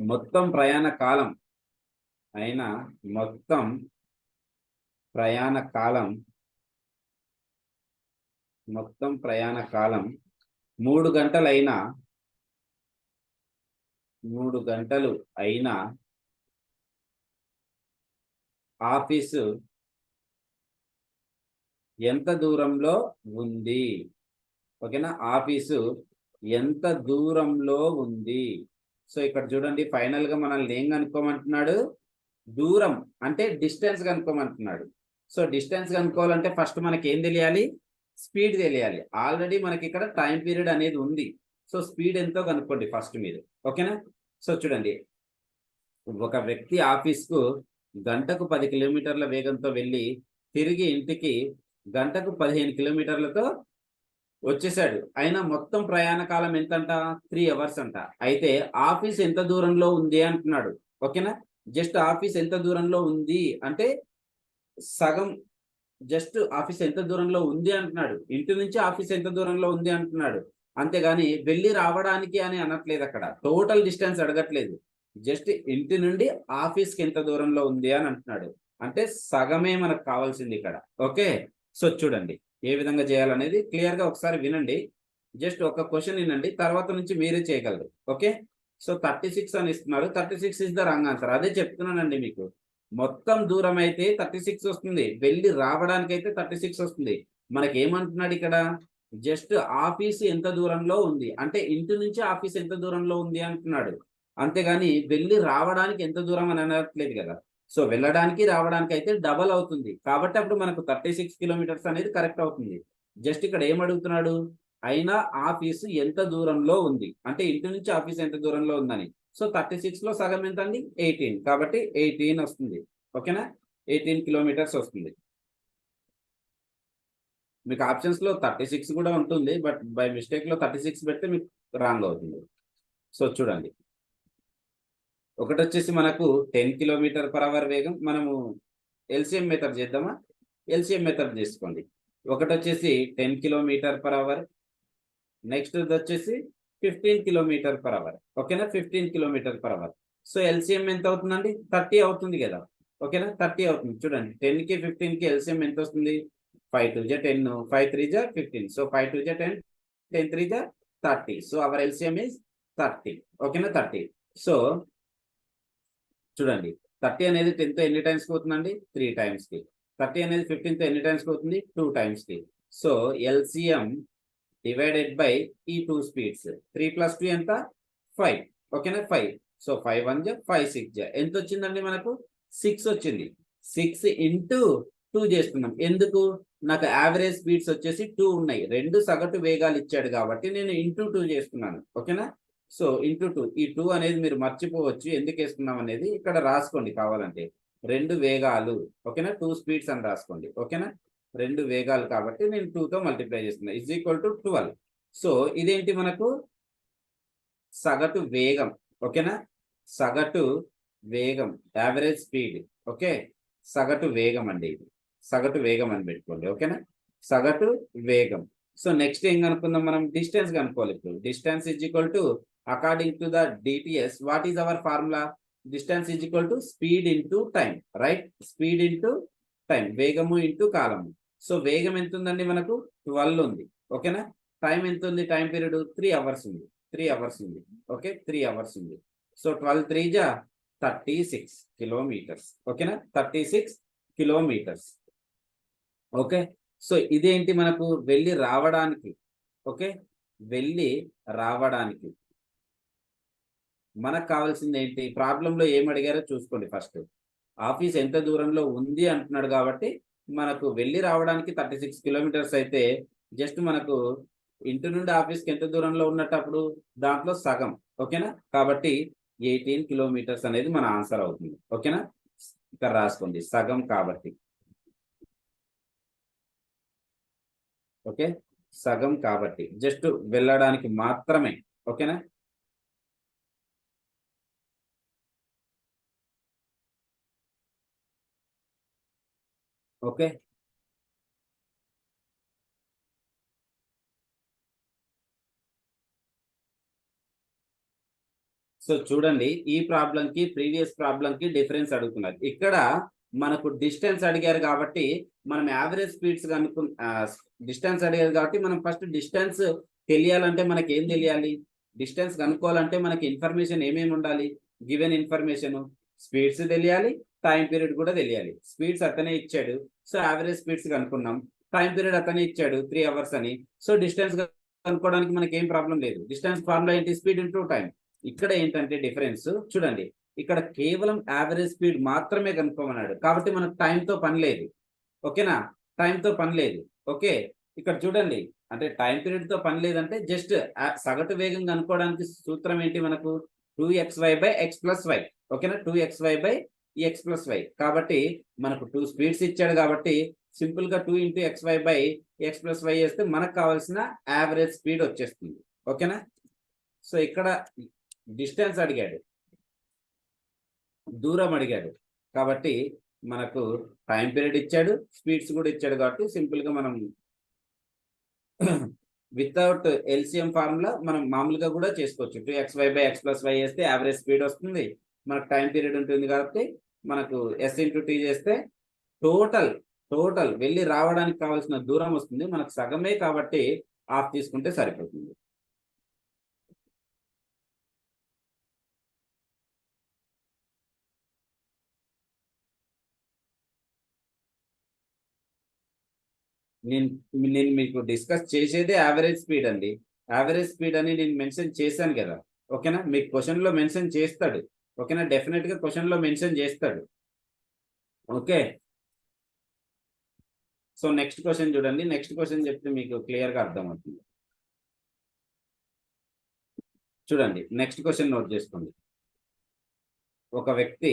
మొత్తం ప్రయాణ కాలం 3 గంటలు అయినా ఆఫీసు ఎంత దూరంలో ఉంది. ఓకేనా, ఆఫీసు ఎంత దూరంలో ఉంది. సో ఇక్కడ చూడండి, ఫైనల్ గా మనల్ని ఏం కనుక్కోమంటున్నాడు, దూరం అంటే డిస్టెన్స్ కనుక్కోమంటున్నాడు. సో డిస్టెన్స్ కనుక్కోవాలంటే ఫస్ట్ మనకి ఏం తెలియాలి, స్పీడ్ తెలియాలి. ఆల్రెడీ మనకి ఇక్కడ టైం పీరియడ్ అనేది ఉంది. సో స్పీడ్ ఎంతో కనుక్కోండి ఫస్ట్ మీరు. ఓకేనా. సో చూడండి, ఒక వ్యక్తి ఆఫీస్కు గంటకు 10 కిలోమీటర్ల వేగంతో వెళ్ళి తిరిగి ఇంటికి గంటకు 15 కిలోమీటర్లతో వచ్చేసాడు. అయినా మొత్తం ప్రయాణ కాలం ఎంతంట, 3 అవర్స్ అంట. అయితే ఆఫీస్ ఎంత దూరంలో ఉంది అంటున్నాడు. ఓకేనా, జస్ట్ ఆఫీస్ ఎంత దూరంలో ఉంది అంటే సగం, జస్ట్ ఆఫీస్ ఎంత దూరంలో ఉంది అంటున్నాడు. ఇంటి నుంచి ఆఫీస్ ఎంత దూరంలో ఉంది అంటున్నాడు. అంతేగాని వెళ్ళి రావడానికి అని అనట్లేదు. అక్కడ టోటల్ డిస్టెన్స్ అడగట్లేదు. జస్ట్ ఇంటి నుండి ఆఫీస్కి ఎంత దూరంలో ఉంది అని అంటున్నాడు. అంటే సగమే మనకు కావాల్సింది ఇక్కడ. ఓకే. సో చూడండి ఏ విధంగా చేయాలనేది క్లియర్ గా ఒకసారి వినండి. జస్ట్ ఒక క్వశ్చన్ వినండి, తర్వాత నుంచి మీరే చేయగలరు. ఓకే. సో 36 అని ఇస్తున్నారు. 36 ఇస్ ద రాంగ్ ఆన్సర్. అదే చెప్తున్నానండి మీకు. మొత్తం దూరం అయితే 36 వస్తుంది, వెళ్ళి రావడానికి అయితే 36 వస్తుంది. మనకి ఏమంటున్నాడు ఇక్కడ, జస్ట్ ఆఫీస్ ఎంత దూరంలో ఉంది అంటే ఇంటి నుంచి ఆఫీస్ ఎంత దూరంలో ఉంది అంటున్నాడు. అంతేగాని వెళ్ళి రావడానికి ఎంత దూరం అని అనట్లేదు కదా. సో వెళ్ళడానికి రావడానికి అయితే డబల్ అవుతుంది. కాబట్టి అప్పుడు మనకు 36 కిలోమీటర్స్ అనేది కరెక్ట్ అవుతుంది. జస్ట్ ఇక్కడ ఏం అడుగుతున్నాడు, అయినా ఆఫీసు ఎంత దూరంలో ఉంది అంటే ఇంటి నుంచి ఆఫీస్ ఎంత దూరంలో ఉందని. సో 36 లో సగం ఎంత అండి, 18. కాబట్టి 18 వస్తుంది. ఓకేనా, 18 కిలోమీటర్స్ వస్తుంది. మీకు ఆప్షన్స్ లో 36 కూడా ఉంటుంది, బట్ బై మిస్టేక్ లో 36 పెడితే మీకు రాంగ్ అవుతుంది. సో చూడండి, ఒకటి వచ్చేసి మనకు 10 km/h వేగం. మనము ఎల్సిఎం మెథడ్ చేద్దామా? ఎల్సిఎం మెథడ్ చేసుకోండి. ఒకటి వచ్చేసి 10 km/h, నెక్స్ట్ వచ్చేసి 15 km/h. ఓకేనా, 15 km/h. సో ఎల్సిఎం ఎంత అవుతుందండి? 30 అవుతుంది కదా. ఓకేనా, 30 అవుతుంది. చూడండి, 10 కి 15 కి ఎల్సిఎం ఎంత వస్తుంది? 5 2 10, 5 3 15. So 5 2 10, 10 3 30. So our LCM is 30. ఓకేనా, 30. సో చూడండి, 30 అనేది 10 తో ఎన్ని టైమ్స్ పోతుందండి? 3 times కి. 30 అనేది 15 తో ఎన్ని టైమ్స్ పోతుంది? 2 times కి. సో ఎల్సిఎం డివైడెడ్ బై ఈ 2 స్పీడ్స్. 3 + 2 ఎంత? 5. ఓకేనా, 5. సో 5 1 5 6 ఎంత వచ్చిందండి మనకు? 6 వచ్చింది. 6 ఇంటూ 2 చేస్తున్నాం. ఎందుకు? నాకు యావరేజ్ స్పీడ్స్ వచ్చేసి 2 ఉన్నాయి. 2 సగటు వేగాలు ఇచ్చాడు కాబట్టి నేను ఇంటూ 2 చేస్తున్నాను. ఓకేనా, సో ఇంటూ 2. ఈ 2 అనేది మీరు మర్చిపోవచ్చు ఎందుకు వేస్తున్నాం అనేది. ఇక్కడ రాసుకోండి కావాలంటే. 2 వేగాలు. ఓకేనా, 2 స్పీడ్స్ అని రాసుకోండి. ఓకేనా, 2 వేగాలు కాబట్టి నేను 2 తో మల్టిప్లై చేస్తున్నా. = 12. సో ఇదేంటి మనకు? సగటు వేగం. ఓకేనా, సగటు వేగం, యావరేజ్ స్పీడ్. ఓకే, సగటు వేగం అండి ఇది. సగటు వేగం అని పెట్టుకోండి. ఓకేనా, సగటు వేగం. సో నెక్స్ట్ ఏం కనుక్కుందాం మనం? డిస్టెన్స్ కనుక్కోవాలి. ఇప్పుడు distance = according to the DTS, what is our formula? Distance = speed into time. Right, speed into time, వేగము ఇంటూ కాలము. సో వేగం ఎంత ఉందండి మనకు? 12 ఉంది. ఓకేనా, టైం ఎంత ఉంది? టైం పీరియడ్ 3 అవర్స్ ఉంది. 3 అవర్స్ ఉంది. ఓకే, 3 అవర్స్ ఉంది. So 12 3 36 kilometres. ఓకేనా, 36 కిలోమీటర్స్. ఓకే, సో ఇదేంటి మనకు? వెళ్ళి రావడానికి. ఓకే, వెళ్ళి రావడానికి మనకు కావాల్సింది ఏంటి? ప్రాబ్లంలో ఏం అడిగారో చూసుకోండి ఫస్ట్. ఆఫీస్ ఎంత దూరంలో ఉంది అంటున్నాడు కాబట్టి మనకు వెళ్ళి రావడానికి 36 కిలోమీటర్స్ అయితే జస్ట్ మనకు ఇంటి నుండి ఆఫీస్కి ఎంత దూరంలో ఉన్నప్పుడు దాంట్లో సగం. ఓకేనా, కాబట్టి 18 కిలోమీటర్స్ అనేది మన ఆన్సర్ అవుతుంది. ఓకేనా, ఇక్కడ రాసుకోండి సగం కాబట్టి. ఓకే, సగం కాబట్టి జస్ట్ వెళ్ళడానికి మాత్రమే. ఓకేనా, ఓకే. సో చూడండి, ఈ ప్రాబ్లం కి ప్రీవియస్ ప్రాబ్లం కి డిఫరెన్స్ అడుగుతున్నారు. ఇక్కడ మనకు డిస్టెన్స్ అడిగారు కాబట్టి మనం యావరేజ్ స్పీడ్స్ కనుక్కు డిస్టెన్స్ అడిగారు కాబట్టి మనం ఫస్ట్ డిస్టెన్స్ తెలియాలంటే మనకి ఏం తెలియాలి? డిస్టెన్స్ కనుక్కోవాలంటే మనకి ఇన్ఫర్మేషన్ ఏమేమి ఉండాలి? గివెన్ ఇన్ఫర్మేషన్, స్పీడ్స్ తెలియాలి, టైం పీరియడ్ కూడా తెలియాలి. స్పీడ్స్ అతనే ఇచ్చాడు, సో యావరేజ్ స్పీడ్స్ కనుక్కున్నాం. టైం పీరియడ్ అతనే ఇచ్చాడు 3 అవర్స్ అని. సో డిస్టెన్స్ కనుక్కోవడానికి మనకి ఏం ప్రాబ్లం లేదు. డిస్టెన్స్ ఫార్ములా ఏంటి? Speed into time. ఇక్కడ ఏంటంటే డిఫరెన్స్ చూడండి, ఇక్కడ కేవలం యావరేజ్ స్పీడ్ మాత్రమే కనుక్కోమన్నాడు కాబట్టి మనకు టైంతో పని లేదు. ఓకేనా, టైంతో పని లేదు. ఓకే, ఇక్కడ చూడండి, అంటే టైం పీరియడ్ తో పని లేదంటే జస్ట్ సగటు వేగం కనుక్కోవడానికి సూత్రం ఏంటి మనకు? 2xy/x+y. ఓకేనా, 2xy/x+y. కాబట్టి మనకు 2 స్పీడ్స్ ఇచ్చాడు కాబట్టి సింపుల్ గా 2 × xy/x+y చేస్తే మనకు కావాల్సిన యావరేజ్ స్పీడ్ వచ్చేస్తుంది. ఓకేనా, సో ఇక్కడ డిస్టెన్స్ అడిగాడు, దూరం అడిగాడు కాబట్టి మనకు టైం పీరియడ్ ఇచ్చాడు, స్పీడ్స్ కూడా ఇచ్చాడు కాబట్టి సింపుల్ గా మనం వితౌట్ ఎల్సిఎం ఫార్ములా మనం మామూలుగా కూడా చేసుకోవచ్చు. 2xy/x+y చేస్తే యావరేజ్ స్పీడ్ వస్తుంది. మనకు టైం పీరియడ్ ఉంటుంది కాబట్టి మనకు s/t చేస్తే టోటల్ టోటల్ వెళ్ళి రావడానికి కావాల్సిన దూరం వస్తుంది. మనకు సగమే కాబట్టి హాఫ్ తీసుకుంటే సరిపోతుంది. నేను నేను మీకు డిస్కస్ చేసేదే యావరేజ్ స్పీడ్ అండి. యావరేజ్ స్పీడ్ అని నేను మెన్షన్ చేశాను కదా. ఓకేనా, మీకు క్వశ్చన్ లో మెన్షన్ చేస్తాడు. ఓకేనా, డెఫినెట్ గా క్వశ్చన్ లో మెన్షన్ చేస్తాడు. ఓకే, సో నెక్స్ట్ క్వశ్చన్ చూడండి. నెక్స్ట్ క్వశ్చన్ చెప్తే మీకు క్లియర్ గా అర్థమవుతుంది. చూడండి, నెక్స్ట్ క్వశ్చన్ నోట్ చేసుకోండి. ఒక వ్యక్తి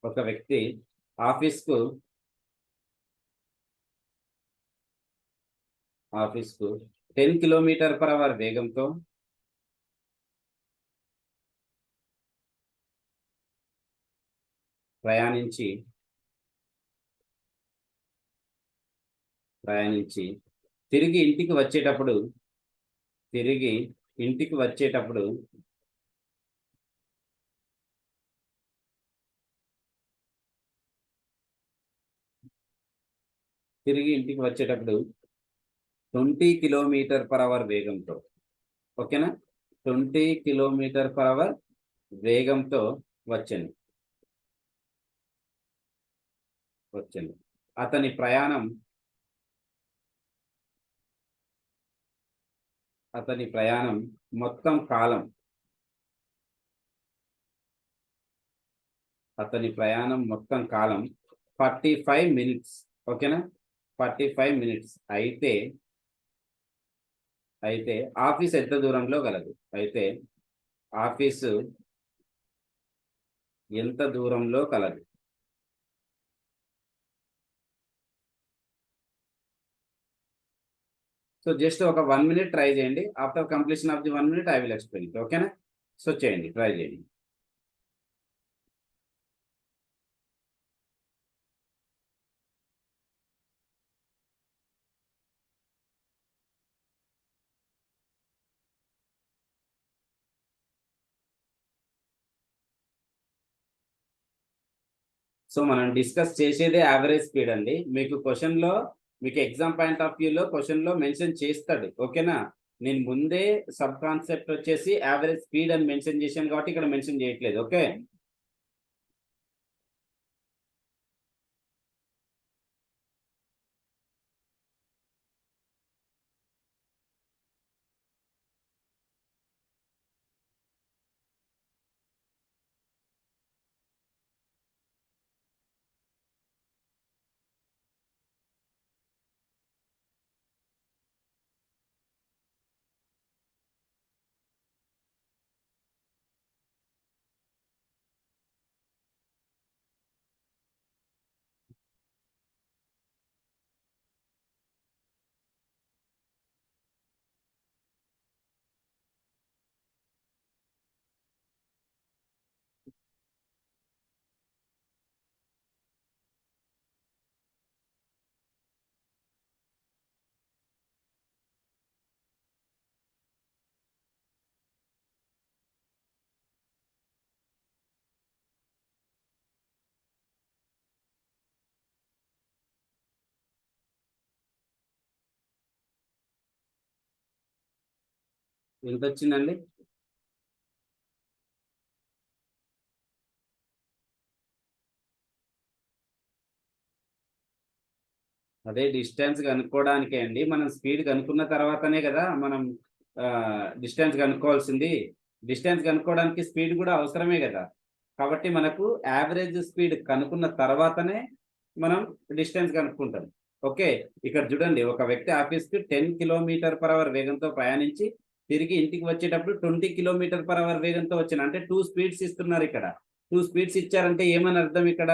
ఒక వ్యక్తి ఆఫీస్కు 10 km/h వేగంతో ప్రయాణించి తిరిగి ఇంటికి వచ్చేటప్పుడు తిరిగి ఇంటికి వచ్చేటప్పుడు తిరిగి ఇంటికి వచ్చేటప్పుడు 20 km/h వేగంతో, ఓకేనా, 20 km/h వేగంతో వచ్చాను. అతని ప్రయాణం మొత్తం కాలం 45 minutes, ఓకేనా, 45 minutes. అయితే ఆఫీస్ ఎంత దూరంలో గలదు? అయితే ఆఫీసు ఎంత దూరంలో కలదు? సో జస్ట్ ఒక 1 minute ట్రై చేయండి. After completion of the 1 minute I will explain it, ఓకేనా. సో చేయండి, ట్రై చేయండి. సో మనం డిస్కస్ చేసేదే యావరేజ్ స్పీడ్ అండి. మీకు ఎగ్జామ్ పాయింట్ ఆఫ్ వ్యూలో క్వశ్చన్లో మెన్షన్ చేస్తాడు, ఓకేనా. నేను ముందే సబ్ కాన్సెప్ట్ వచ్చేసి యావరేజ్ స్పీడ్ అని మెన్షన్ చేశాను కాబట్టి ఇక్కడ మెన్షన్ చేయట్లేదు, ఓకే. ఎంత వచ్చిందండి? అదే డిస్టెన్స్ కనుక్కోవడానికే అండి. మనం స్పీడ్ కనుక్కున్న తర్వాతనే కదా మనం డిస్టెన్స్ కనుక్కోవాల్సింది. డిస్టెన్స్ కనుక్కోవడానికి స్పీడ్ కూడా అవసరమే కదా. కాబట్టి మనకు యావరేజ్ స్పీడ్ కనుక్కున్న తర్వాతనే మనం డిస్టెన్స్ కనుక్కుంటాం, ఓకే. ఇక్కడ చూడండి, ఒక వ్యక్తి ఆఫీస్కి 10 km/h వేగంతో ప్రయాణించి తిరిగి ఇంటికి వచ్చేటప్పుడు 20 km/h వేగంతో వచ్చిన, అంటే 2 స్పీడ్స్ ఇస్తున్నారు ఇక్కడ. 2 స్పీడ్స్ ఇచ్చారంటే ఏమని అర్థం ఇక్కడ?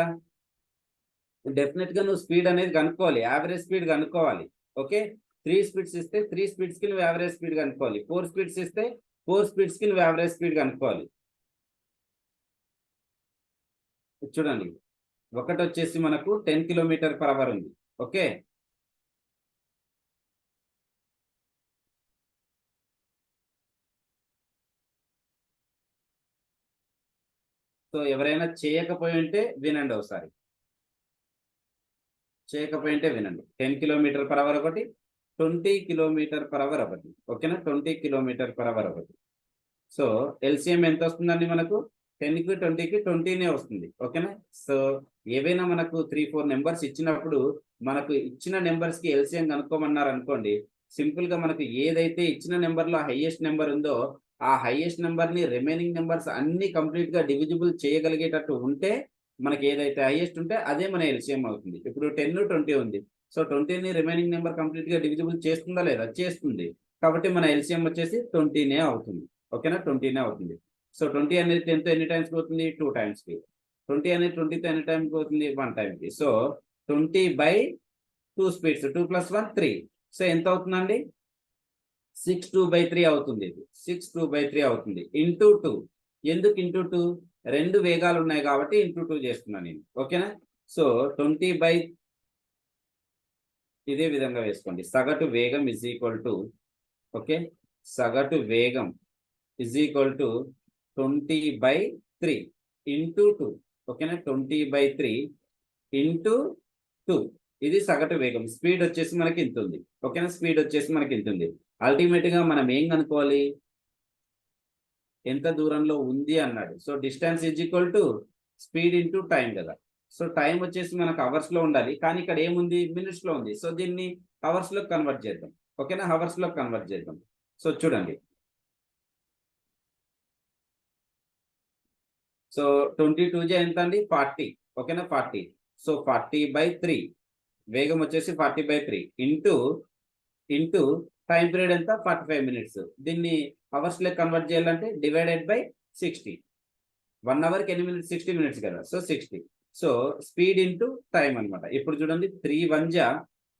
డెఫినెట్ గా నువ్వు స్పీడ్ అనేది కనుక్కోవాలి, యావరేజ్ స్పీడ్ కనుక్కోవాలి, ఓకే. 3 స్పీడ్స్ ఇస్తే 3 స్పీడ్స్ కి నువ్వు యావరేజ్ స్పీడ్ కనుక్కోవాలి. 4 స్పీడ్స్ ఇస్తే 4 స్పీడ్స్ కి నువ్వు యావరేజ్ స్పీడ్ కనుక్కోవాలి. చూడండి, ఒకటి వచ్చేసి మనకు 10 km/h ఉంది, ఓకే. సో ఎవరైనా చేయకపోయి ఉంటే వినండి ఒకసారి. 10 km/h ఒకటి, 20 km/h ఒకటి, ఓకేనా. 20 km/h ఒకటి. సో ఎల్సిఎం ఎంత వస్తుందండి మనకు? 10కి 20కి 20నే వస్తుంది, ఓకేనా. సో ఏవైనా మనకు 3-4 నెంబర్స్ ఇచ్చినప్పుడు మనకు ఇచ్చిన నెంబర్స్ కి ఎల్సిఎం కనుక్కోమన్నారు అనుకోండి, సింపుల్ గా మనకు ఏదైతే ఇచ్చిన నెంబర్ లో హైయెస్ట్ నెంబర్ ఉందో ఆ హైయెస్ట్ నెంబర్ ని రిమైనింగ్ నెంబర్స్ అన్ని కంప్లీట్ గా డివిజిబుల్ చేయగలిగేటట్టు ఉంటే మనకి ఏదైతే హైయెస్ట్ ఉంటే అదే మన ఎల్సిఎం అవుతుంది. ఇప్పుడు 10-20 ఉంది. సో 20ని రిమైనింగ్ నెంబర్ కంప్లీట్ గా డివిజిబుల్ చేస్తుందా లేదా? చేస్తుంది. కాబట్టి మన ఎల్సిఎం వచ్చేసి 20నే అవుతుంది, ఓకేనా. 20నే అవుతుంది. సో 20 అనేది 10తో ఎన్ని టైమ్స్ అవుతుంది? 2 టైమ్స్ కి. 20 అనేది 20తో ఎన్ని టైంకి అవుతుంది 1 టైంకి. So 20/2 speeds, 2 + 1 3. సో ఎంత అవుతుందండి 6/2/3 అవుతుంది. ఇది 6/2/3 అవుతుంది ఇంటూ 2. ఎందుకు ఇంటూ 2? రెండు వేగాలు ఉన్నాయి కాబట్టి ఇంటూ 2 చేస్తున్నాను నేను. ఓకేనా? సో 20 ఇదే విధంగా వేసుకోండి. సగటు వేగం ఇజ్ ఈక్వల్ టు, ఓకే, సగటు వేగం ఇజ్ ఈక్వల్ టు 20/3 ఇంటూ 2. ఓకేనా? 20/3 ఇంటూ 2. ఇది సగటు వేగం. స్పీడ్ వచ్చేసి మనకి ఇంత ఉంది. ఓకేనా? స్పీడ్ వచ్చేసి మనకి ఇంత ఉంది. అల్టిమేట్ గా మనం ఏం కనుక్కోవాలి, ఎంత దూరంలో ఉంది అన్నాడు. So distance is equal to speed into time కదా. సో టైం వచ్చేసి మనకు అవర్స్ లో ఉండాలి, కానీ ఇక్కడ ఏముంది మినిట్స్ లో ఉంది. సో దీన్ని అవర్స్ లో కన్వర్ట్ చేద్దాం. ఓకేనా? అవర్స్ లో కన్వర్ట్ చేద్దాం. సో చూడండి, సో 22 ఎంత అండి 40. ఓకేనా? 40. సో 40/3 వేగం వచ్చేసి 40/3 ఇంటూ టైం పీరియడ్ ఎంత 45 మినిట్స్. దీన్ని అవర్స్ లో కన్వర్ట్ చేయాలంటే డివైడెడ్ బై 60. 1 అవర్కి ఎన్ని మినిట్స్ 60 మినిట్స్ కదా. So 60. So speed into time అనమాట. ఇప్పుడు చూడండి 3 1 జా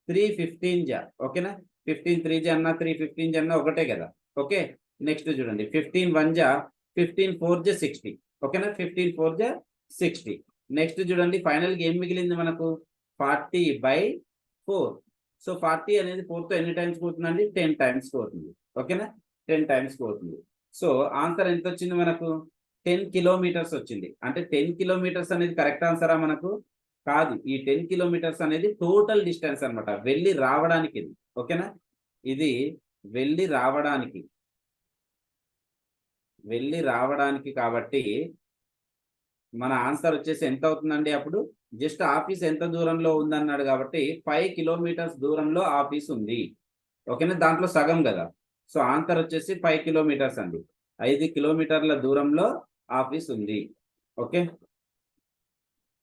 3 15 జా. ఓకేనా? 15 3 జా అన్న 3 15 జా అన్న ఒకటే కదా. ఓకే, నెక్స్ట్ చూడండి 15 1 జా 15 4 జా 60. ఓకేనా? 15 4 జా 60. నెక్స్ట్ చూడండి ఫైనల్ గా ఏం మిగిలింది మనకు 40/4. సో 40 అనేది 4తో ఎన్ని టైమ్స్ పోతుందండి 10 టైమ్స్ పోతుంది. ఓకేనా? 10 టైమ్స్ పోతుంది. సో ఆన్సర్ ఎంత వచ్చింది మనకు 10 కిలోమీటర్స్ వచ్చింది. అంటే 10 కిలోమీటర్స్ అనేది కరెక్ట్ ఆన్సరా మనకు? కాదు. ఈ 10 కిలోమీటర్స్ అనేది టోటల్ డిస్టెన్స్ అనమాట, వెళ్ళి రావడానికి ఇది. ఓకేనా? ఇది వెళ్ళి రావడానికి కాబట్టి మన ఆన్సర్ వచ్చేసి ఎంత అవుతుందండి అప్పుడు, జస్ట్ ఆఫీస్ ఎంత దూరంలో ఉందన్నాడు కాబట్టి 5 కిలోమీటర్స్ దూరంలో ఆఫీస్ ఉంది. ఓకేనా? దాంట్లో సగం కదా. సో ఆన్సర్ వచ్చేసి 5 కిలోమీటర్స్ అండి. 5 కిలోమీటర్ల దూరంలో ఆఫీస్ ఉంది. ఓకే,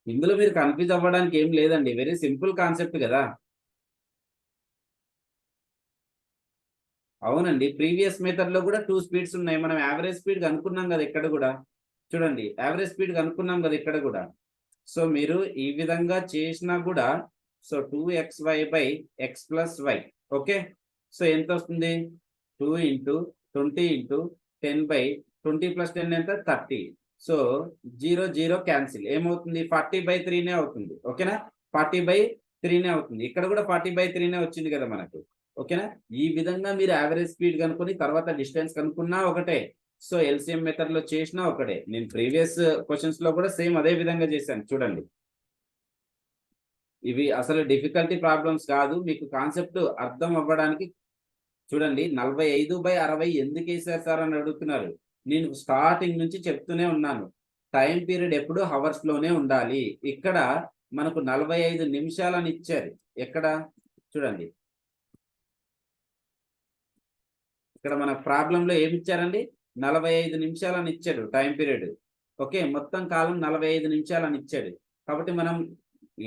ఇందులో మీరు కన్ఫ్యూజ్ అవ్వడానికి ఏం లేదండి, వెరీ సింపుల్ కాన్సెప్ట్ కదా. అవునండి, ప్రీవియస్ మెథడ్ లో కూడా 2 స్పీడ్స్ ఉన్నాయి. మనం యావరేజ్ స్పీడ్ కనుక్కున్నాం కదా ఇక్కడ కూడా. చూడండి యావరేజ్ స్పీడ్ కనుక్కున్నాం కదా ఇక్కడ కూడా. సో మీరు ఈ విధంగా చేసినా కూడా, సో 2xy/x+y. ఓకే, సో ఎంత వస్తుంది 2 × 20 × 10/20 + 10 ఎంత 30. So 0 0 cancel. ఏమవుతుంది 40/3 అవుతుంది. ఓకేనా? 40/3 అవుతుంది. ఇక్కడ కూడా 40/3 వచ్చింది కదా మనకు. ఓకేనా? ఈ విధంగా మీరు యావరేజ్ స్పీడ్ కనుక్కొని తర్వాత డిస్టెన్స్ కనుక్కున్నా ఒకటే. సో ఎల్సిఎం మెథడ్ లో చేసినా ఒకటే. నేను ప్రీవియస్ క్వశ్చన్స్ లో కూడా సేమ్ అదే విధంగా చేశాను. చూడండి, ఇవి అసలు డిఫికల్టీ ప్రాబ్లమ్స్ కాదు, మీకు కాన్సెప్ట్ అర్థం అవ్వడానికి. చూడండి 45/60 ఎందుకు వేసారు సార్ అని అడుగుతున్నారు. నేను స్టార్టింగ్ నుంచి చెప్తూనే ఉన్నాను, టైం పీరియడ్ ఎప్పుడు హవర్స్ లోనే ఉండాలి. ఇక్కడ మనకు 45 నిమిషాలని ఇచ్చారు. ఎక్కడ చూడండి, ఇక్కడ మన ప్రాబ్లంలో ఏమి ఇచ్చారండి 45 నిమిషాలని ఇచ్చాడు టైం పీరియడ్. ఓకే, మొత్తం కాలం 45 నిమిషాలని ఇచ్చాడు. కాబట్టి మనం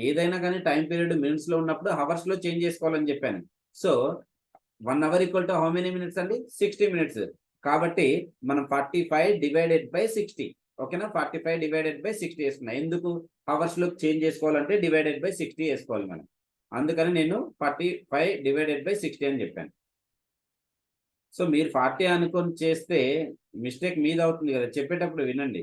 ఏదైనా కానీ టైం పీరియడ్ మినిట్స్ లో ఉన్నప్పుడు హవర్స్ లో చేంజ్ చేసుకోవాలని చెప్పాను. So 1 hour equal to how many minutes అండి 60 మినిట్స్. కాబట్టి మనం 45/60. ఓకేనా? 45/60 వేసుకున్నా. ఎందుకు హవర్స్ లో చేంజ్ చేసుకోవాలంటే /60 వేసుకోవాలి మనం. అందుకని నేను 45/60 అని చెప్పాను. సో మీరు 40 అనుకొని చేస్తే మిస్టేక్ మీద అవుతుంది కదా, చెప్పేటప్పుడు వినండి.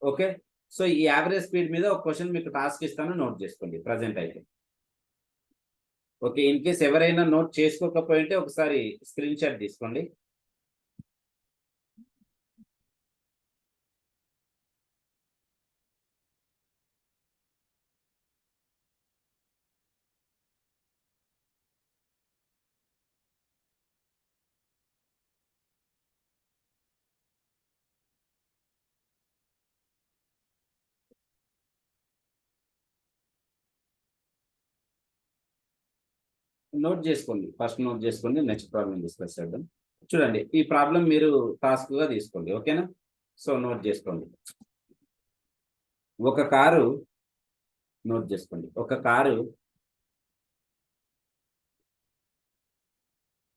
ఓకే, సో ఈ యావరేజ్ స్పీడ్ మీద ఒక క్వశ్చన్ మీకు టాస్క్ ఇస్తాను, నోట్ చేసుకోండి ప్రజెంట్ అయితే. ఓకే, ఇన్ కేస్ ఎవరైనా నోట్ చేసుకోకపోయింటే ఒకసారి స్క్రీన్ షాట్ తీసుకోండి. నోట్ చేసుకోండి, ఫస్ట్ నోట్ చేసుకోండి, నెక్స్ట్ ప్రాబ్లం డిస్కస్ చేద్దాం. చూడండి ఈ ప్రాబ్లం మీరు టాస్క్ గా తీసుకోండి. ఓకేనా? సో నోట్ చేసుకోండి. ఒక కారు, నోట్ చేసుకోండి, ఒక కారు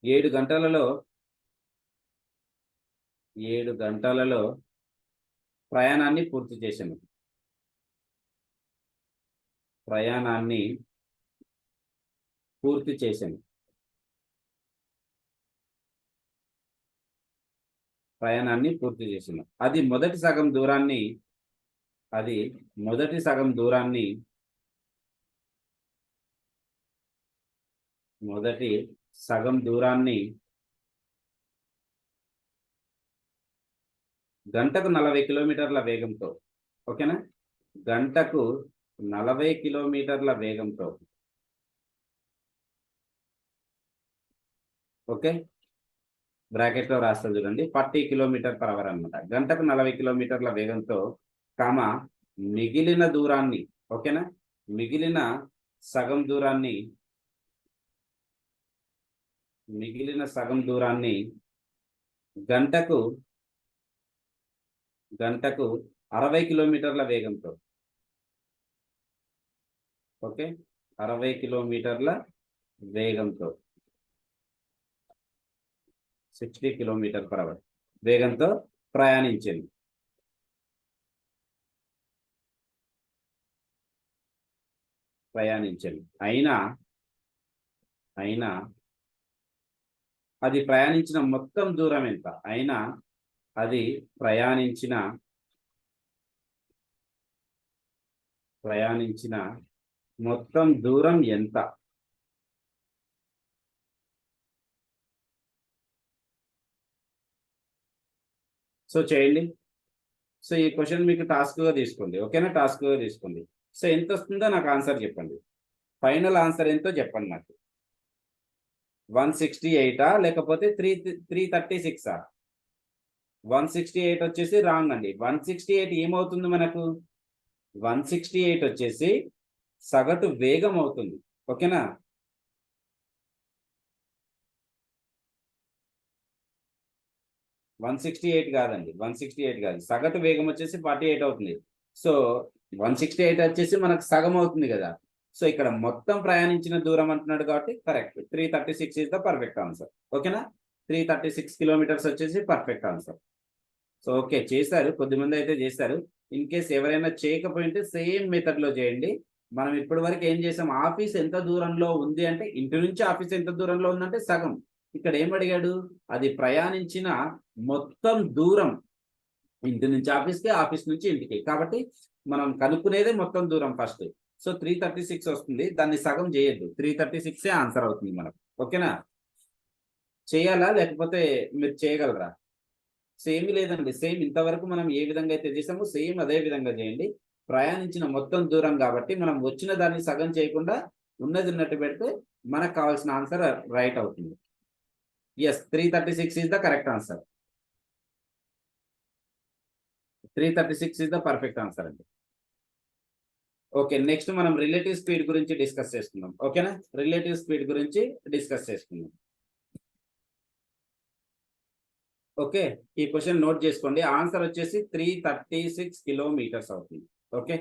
7 గంటలలో ప్రయాణాన్ని పూర్తి చేశాను. ప్రయాణాన్ని పూర్తి చేశాను. ప్రయాణాన్ని పూర్తి చేశాను. అది మొదటి సగం దూరాన్ని మొదటి సగం దూరాన్ని గంటకు 40 కిలోమీటర్ల వేగంతో, ఓకేనా, గంటకు 40 కిలోమీటర్ల వేగంతో, ఓకే, బ్రాకెట్లో రాస్తా చూడండి, 40 km/h అనమాట. గంటకు 40 కిలోమీటర్ల వేగంతో కామా మిగిలిన దూరాన్ని, ఓకేనా, మిగిలిన సగం దూరాన్ని గంటకు 60 కిలోమీటర్ల వేగంతో, ఓకే, 60 కిలోమీటర్ల వేగంతో, 60 km/h వేగంతో ప్రయాణించింది. అయినా అది ప్రయాణించిన మొత్తం దూరం ఎంత? అది ప్రయాణించిన మొత్తం దూరం ఎంత? సో చేయండి. సో ఈ క్వశ్చన్ మీకు టాస్క్గా తీసుకోండి, ఓకేనా, టాస్క్గా తీసుకోండి. సో ఎంత వస్తుందో నాకు ఆన్సర్ చెప్పండి. ఫైనల్ ఆన్సర్ ఎంతో చెప్పండి నాకు. 168 లేకపోతే 336? 168 వచ్చేసి రాంగ్ అండి. 168 ఏమవుతుంది మనకు? 168 వచ్చేసి సగటు వేగం అవుతుంది, ఓకేనా. 168 కాదండి, 168 కాదు. సగటు వేగం వచ్చేసి 48 అవుతుంది. సో 168 వచ్చేసి మనకు సగం అవుతుంది కదా. సో ఇక్కడ మొత్తం ప్రయాణించిన దూరం అంటున్నాడు కాబట్టి correct. 336 is the perfect answer, ఓకేనా. 336 కిలోమీటర్స్ వచ్చేసి పర్ఫెక్ట్ ఆన్సర్. సో ఓకే, చేశారు, కొద్దిమంది అయితే చేశారు. ఇన్ కేస్ ఎవరైనా చేయకపోయింటే సేమ్ మెథడ్ లో చేయండి. మనం ఇప్పటి వరకు ఏం చేసాం? ఆఫీస్ ఎంత దూరంలో ఉంది అంటే, ఇంటి నుంచి ఆఫీస్ ఎంత దూరంలో ఉందంటే సగం. ఇక్కడ ఏం అడిగాడు? అది ప్రయాణించిన మొత్తం దూరం, ఇంటి నుంచి ఆఫీస్కి, ఆఫీస్ నుంచి ఇంటికి. కాబట్టి మనం కనుక్కునేదే మొత్తం దూరం ఫస్ట్. సో 336 వస్తుంది, దాన్ని సగం చేయొద్దు, 336 ఆన్సర్ అవుతుంది మనకు, ఓకేనా. చేయాలా లేకపోతే మీరు చేయగలరా? సేమ్ లేదండి, సేమ్ ఇంతవరకు మనం ఏ విధంగా అయితే చేసామో సేమ్ అదే విధంగా చేయండి. ప్రయాణించిన మొత్తం దూరం కాబట్టి మనం వచ్చిన దాన్ని సగం చేయకుండా ఉన్నది ఉన్నట్టు పెడితే మనకు కావాల్సిన ఆన్సర్ రైట్ అవుతుంది. Yes, 336 is the correct answer. 336 is the perfect answer అండి. ఓకే, నెక్స్ట్ మనం రిలేటివ్ స్పీడ్ గురించి డిస్కస్ చేసుకుందాం, ఓకేనా. రిలేటివ్ స్పీడ్ గురించి డిస్కస్ చేసుకుందాం. ఓకే, ఈ క్వశ్చన్ నోట్ చేసుకోండి. ఆన్సర్ వచ్చేసి 336 కిలోమీటర్స్ అవుతుంది, ఓకే,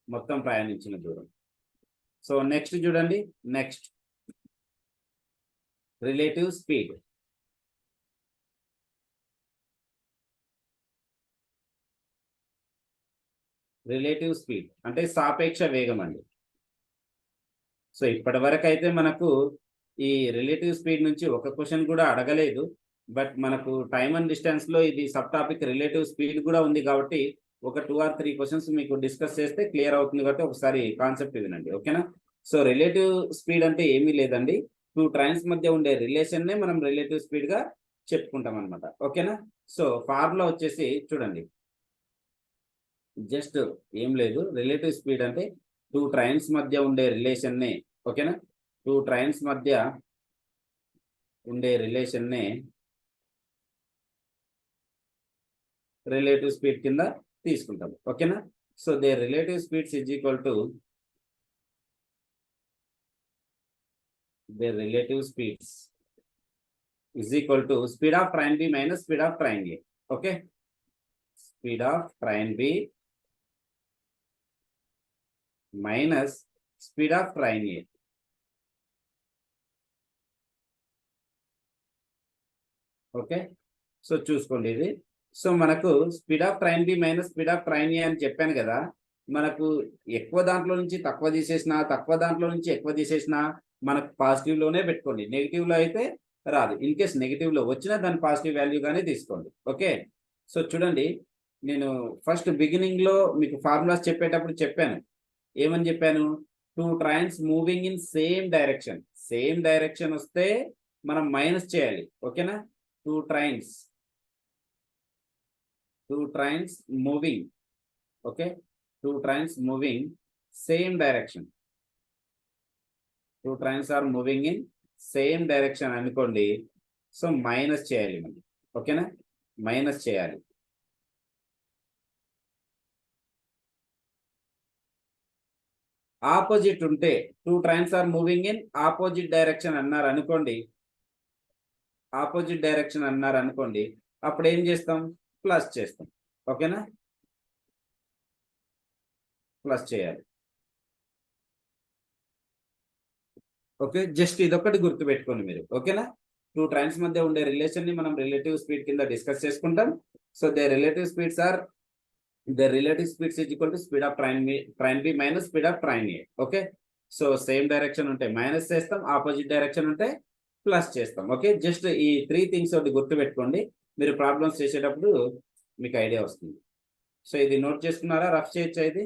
మొత్తం ప్రయాణించిన దూరం. సో నెక్స్ట్ చూడండి, next relative speed. Relative speed అంటే సాపేక్ష వేగం అండి. సో ఇప్పటి వరకు అయితే మనకు ఈ రిలేటివ్ స్పీడ్ నుంచి ఒక క్వశ్చన్ కూడా అడగలేదు. బట్ మనకు టైమ్ అండ్ డిస్టెన్స్ లో ఇది సబ్ టాపిక్ రిలేటివ్ స్పీడ్ కూడా ఉంది కాబట్టి ఒక 2 or 3 క్వశ్చన్స్ మీకు డిస్కస్ చేస్తే క్లియర్ అవుతుంది కాబట్టి ఒకసారి కాన్సెప్ట్ వినండి, ఓకేనా. సో రిలేటివ్ స్పీడ్ అంటే ఏమీ లేదండి, 2 ట్రైన్స్ మధ్య ఉండే రిలేషన్ నే మనం రిలేటివ్ స్పీడ్ గా చెప్పుకుంటాం అనమాట, ఓకేనా. సో ఫార్ములా వచ్చేసి చూడండి, జస్ట్ ఏం లేదు, రిలేటివ్ స్పీడ్ అంటే 2 ట్రైన్స్ మధ్య ఉండే రిలేషన్ నే, ఓకేనా, 2 ట్రైన్స్ మధ్య ఉండే రిలేషన్ నే రిలేటివ్ స్పీడ్ కింద తీసుకుంటాం, ఓకేనా. So they relative speeds is equal to speed of train B minus speed of train A, okay. Speed of train B minus speed of train A, okay. So చూసుకోండి ఇది. So మనకు speed of train B minus speed of train A అని చెప్పాను కదా. మనకు ఎక్కువ దాంట్లో నుంచి తక్కువ తీసేసినా, తక్కువ దాంట్లో నుంచి ఎక్కువ తీసేసినా మనకు పాజిటివ్ లోనే పెట్టుకోండి. నెగిటివ్ లో అయితే రాదు. ఇన్ కేస్ నెగిటివ్ లో వచ్చినా దాని పాజిటివ్ వాల్యూగానే తీసుకోండి. ఓకే. సో చూడండి, నేను ఫస్ట్ బిగినింగ్ లో మీకు ఫార్ములాస్ చెప్పేటప్పుడు చెప్పాను. ఏమని చెప్పాను? 2 trains moving in same direction. Same direction వస్తే మనం మైనస్ చేయాలి. ఓకేనా? 2 trains moving. Okay, 2 trains moving same direction. 2 trains are moving in same direction అనుకోండి. సో మైనస్ చేయాలి మనం. ఓకేనా? మైనస్ చేయాలి. ఆపోజిట్ ఉంటే 2 trains are moving in opposite direction అన్నారు అనుకోండి. ఆపోజిట్ డైరెక్షన్ అన్నారు అనుకోండి, అప్పుడు ఏం చేస్తాం? ప్లస్ చేస్తాం. ఓకేనా? ప్లస్ చేయాలి. ఓకే, జస్ట్ ఇదొక్కటి గుర్తుపెట్టుకోండి మీరు. ఓకేనా? 2 ట్రైన్స్ మధ్య ఉండే రిలేషన్ ని మనం రిలేటివ్ స్పీడ్ కింద డిస్కస్ చేసుకుంటాం. So they relative speeds are is equal to speed of train B minus speed of train A. Okay, so same direction ఉంటే మైనస్ చేస్తాం, ఆపోజిట్ డైరెక్షన్ ఉంటే ప్లస్ చేస్తాం. ఓకే, జస్ట్ ఈ 3 things ఒకటి గుర్తుపెట్టుకోండి. మీరు ప్రాబ్లమ్స్ చేసేటప్పుడు మీకు ఐడియా వస్తుంది. సో ఇది నోట్ చేసుకున్నారా? రఫ్ చేయొచ్చా ఇది?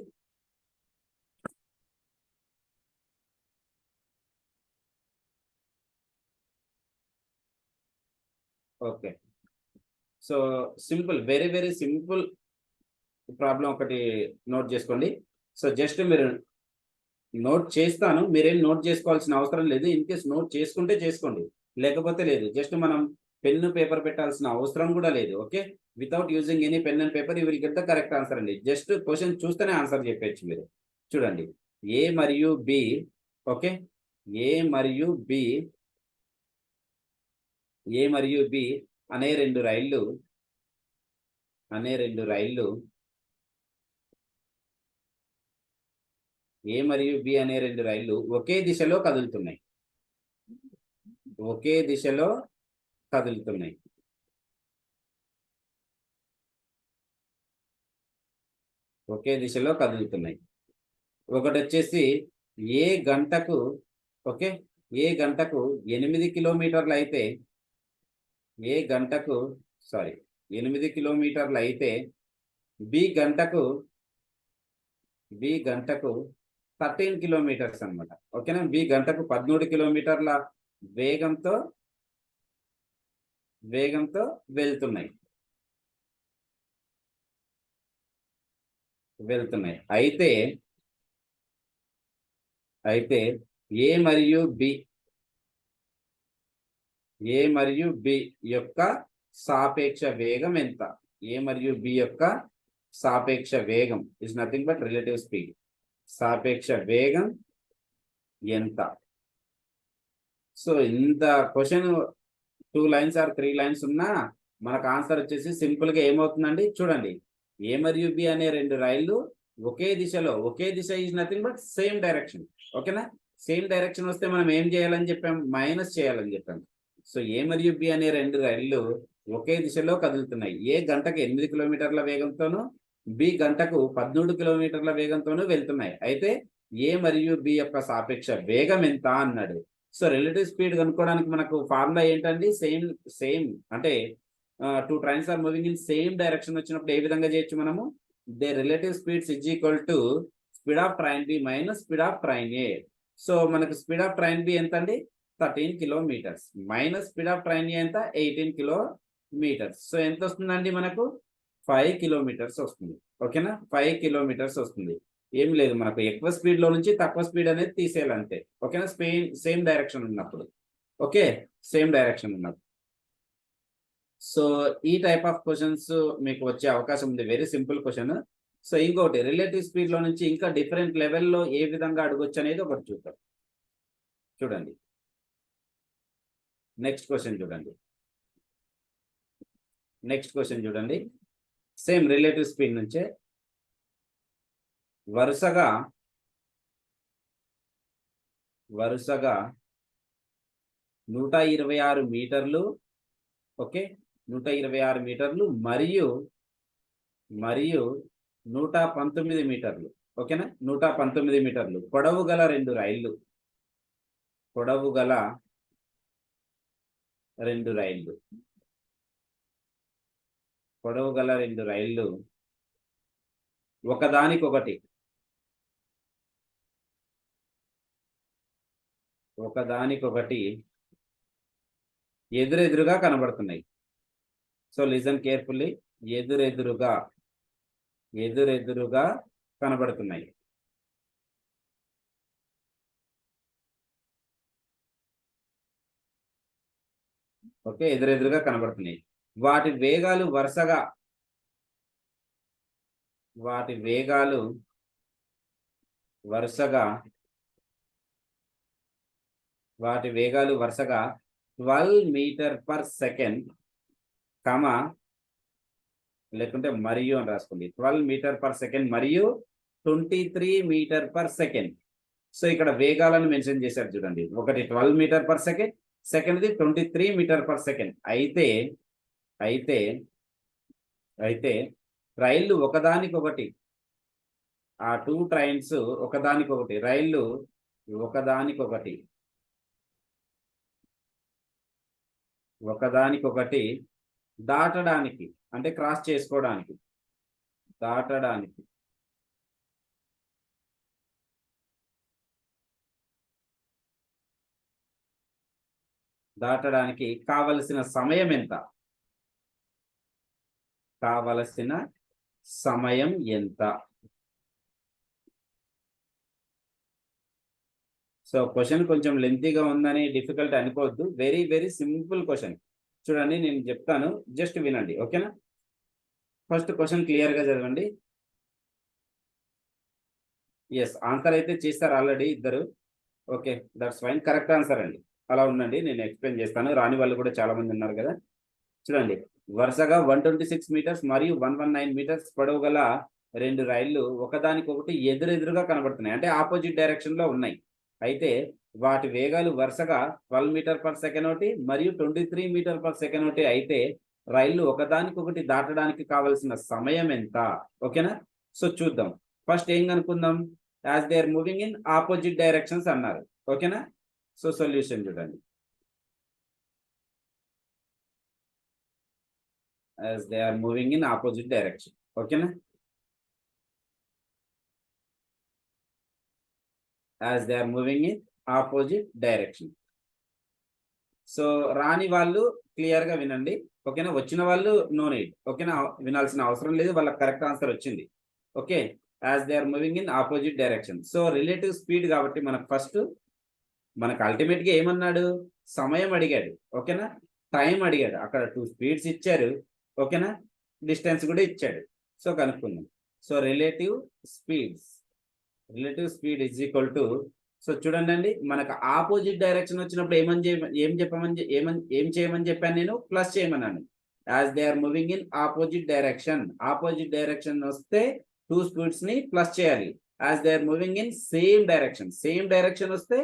Okay, so simple, very very simple problem ఒకటి నోట్ చేసుకోండి. సో జస్ట్ మీరు నోట్ చేస్తాను, మీరేం నోట్ చేసుకోవాల్సిన అవసరం లేదు. ఇన్ కేస్ నోట్ చేసుకుంటే చేసుకోండి, లేకపోతే లేదు. జస్ట్ మనం పెన్ను పేపర్ పెట్టాల్సిన అవసరం కూడా లేదు. Okay, without using any pen and paper you will get the correct answer అండి. జస్ట్ క్వశ్చన్ చూస్తేనే ఆన్సర్ చెప్పచ్చు మీరు. చూడండి, ఏ మరియు బి. ఓకే, ఏ మరియు బి అనే రెండు రైళ్లు ఏ మరియు బి అనే రెండు రైళ్లు ఒకే దిశలో కదులుతున్నాయి. ఒకే దిశలో కదులుతున్నాయి. ఒకే దిశలో కదులుతున్నాయి. ఒకటి వచ్చేసి ఏ గంటకు, ఓకే, ఏ గంటకు 8 కిలోమీటర్లు అయితే, ఏ గంటకు 8 కిలోమీటర్లు అయితే బి గంటకు 13 కిలోమీటర్స్ అనమాట. ఓకేనా? బి గంటకు 13 కిలోమీటర్ల వేగంతో వెళ్తున్నాయి. అయితే ఏ మరియు బి యొక్క సాపేక్ష వేగం ఎంత? ఏ మరియు బి యొక్క సాపేక్ష వేగం is nothing but relative speed. సాపేక్ష వేగం ఎంత? సో ఇంత క్వశ్చన్ 2 లైన్స్ ఆర్ 3 లైన్స్ ఉన్నా మనకు ఆన్సర్ వచ్చేసి సింపుల్ గా ఏమవుతుందండి? చూడండి, ఏ మరియు బి అనే రెండు రైళ్లు ఒకే దిశ is nothing but same direction. ఓకేనా? సేమ్ డైరెక్షన్ వస్తే మనం ఏం చేయాలని చెప్పాం? మైనస్ చేయాలని చెప్పాం. సో ఏ మరియు బి అనే రెండు రైళ్లు ఒకే దిశలో కదులుతున్నాయి. ఏ గంటకు 8 కిలోమీటర్ల వేగంతోనూ, బి గంటకు 13 కిలోమీటర్ల వేగంతోనూ వెళ్తున్నాయి. అయితే ఏ మరియు బి యొక్క సాపేక్ష వేగం ఎంత అన్నాడు. సో రిలేటివ్ స్పీడ్ కనుక్కోవడానికి మనకు ఫార్ములా ఏంటండి? సేమ్ అంటే 2 trains are moving in same direction వచ్చినప్పుడు ఏ విధంగా చేయొచ్చు మనము? They relative speeds is equal to speed of train B minus speed of train A. So మనకు స్పీడ్ ఆఫ్ ట్రైన్ బి ఎంత అండి? 13 kilometres minus speed of train A ఎంత? 18 kilometres. So ఎంత వస్తుందండి మనకు? 5 కిలోమీటర్స్ వస్తుంది. ఓకేనా? 5 కిలోమీటర్స్ వస్తుంది. ఏం లేదు, మనకు ఎక్కువ స్పీడ్ లో నుంచి తక్కువ స్పీడ్ అనేది తీసేయాలంతే. ఓకేనా? సేమ్ డైరెక్షన్ ఉన్నప్పుడు. ఓకే, సేమ్ డైరెక్షన్ ఉన్నప్పుడు. సో ఈ టైప్ ఆఫ్ క్వశ్చన్స్ మీకు వచ్చే అవకాశం ఉంది. Very simple question. సో ఇంకోటి, రిలేటివ్ స్పీడ్ లో నుంచి ఇంకా డిఫరెంట్ లెవెల్లో ఏ విధంగా అడగొచ్చు అనేది ఒకటి చూద్దాం. చూడండి, నెక్స్ట్ క్వశ్చన్ చూడండి. సేమ్ రిలేటివ్ స్పీడ్ నుంచే వరుసగా 126 మీటర్లు, ఓకే, 126 మీటర్లు మరియు 119 మీటర్లు. ఓకేనా 119 మీటర్లు. పొడవు గల 2 రైళ్లు, పొడవు గల 2 రైళ్లు, పొడవు గల 2 రైళ్లు ఒకదానికొకటి ఎదురెదురుగా కనబడుతున్నాయి. So listen carefully. ఎదురెదురుగా కనబడుతున్నాయి. ఓకే, ఎదురెదురుగా కనబడుతున్నాయి. వాటి వేగాలు వరుసగా 12 మీటర్ పర్ సెకండ్, లేకుంటే మరియు అని రాసుకోండి. 12 మీటర్ పర్ సెకండ్ మరియు 23 మీటర్ పర్ సెకండ్. సో ఇక్కడ వేగాలను మెన్షన్ చేశారు చూడండి. ఒకటి 12 మీటర్ పర్ సెకండ్, సెకండ్ది 23 మీటర్ పర్ సెకండ్. అయితే రైళ్లు ఒకదానికొకటి, ఆ 2 ట్రైన్స్ ఒకదానికొకటి, రైళ్లు ఒకదానికొకటి దాటడానికి, అంటే క్రాస్ చేసుకోవడానికి, దాటడానికి కావలసిన సమయం ఎంత? సో క్వశ్చన్ కొంచెం లెంతీగా ఉందని డిఫికల్ట్ అనుకోవద్దు. Very very simple question. చూడండి, నేను చెప్తాను, జస్ట్ వినండి. ఓకేనా? ఫస్ట్ క్వశ్చన్ క్లియర్గా చదవండి. ఎస్, ఆన్సర్ అయితే చేస్తారు ఆల్రెడీ ఇద్దరు. Okay, that's fine. Correct answer అండి. అలా ఉండండి, నేను ఎక్స్ప్లెయిన్ చేస్తాను. రాని వాళ్ళు కూడా చాలా మంది ఉన్నారు కదా. చూడండి, వరుసగా 126 మీటర్స్ మరియు 119 మీటర్స్ పొడవు గల 2 రైళ్లు ఒకదానికొకటి ఎదురెదురుగా కనబడుతున్నాయి, అంటే ఆపోజిట్ డైరెక్షన్ లో ఉన్నాయి. అయితే వాటి వేగాలు వరుసగా 12 మీటర్ పర్ సెకండ్ ఒకటి మరియు 23 మీటర్ పర్ సెకండ్ ఒకటి. అయితే రైళ్లు ఒకదానికొకటి దాటడానికి కావలసిన సమయం ఎంత? ఓకేనా? సో చూద్దాం. ఫస్ట్ ఏం కనుక్కుందాం. As they are moving in opposite directions అన్నారు. ఓకేనా? సో సొల్యూషన్ చూడండి. as they are moving in opposite direction. Okay na? As they are moving in opposite direction. So రాని వాళ్ళు క్లియర్ గా వినండి. ఓకేనా? వచ్చిన వాళ్ళు నో నీడ్. ఓకేనా? వినాల్సిన అవసరం లేదు, వాళ్ళకి కరెక్ట్ ఆన్సర్ వచ్చింది. Okay, as they are moving in opposite direction. So relative speed కాబట్టి మనకు అల్టిమేట్ గా ఏమన్నాడు? సమయం అడిగాడు. ఓకేనా? టైం అడిగాడు. అక్కడ 2 స్పీడ్స్ ఇచ్చారు. ఓకేనా? డిస్టెన్స్ కూడా ఇచ్చాడు. సో కనుక్కుందాం. So relative speed is equal to, so చూడండి అండి, మనకు ఆపోజిట్ డైరెక్షన్ వచ్చినప్పుడు ఏం చేయమని చెప్పాను నేను? ప్లస్ చేయమన్నాను. As they are moving in opposite direction వస్తే 2 స్పీడ్స్ ని ప్లస్ చేయాలి. As they are moving in same direction వస్తే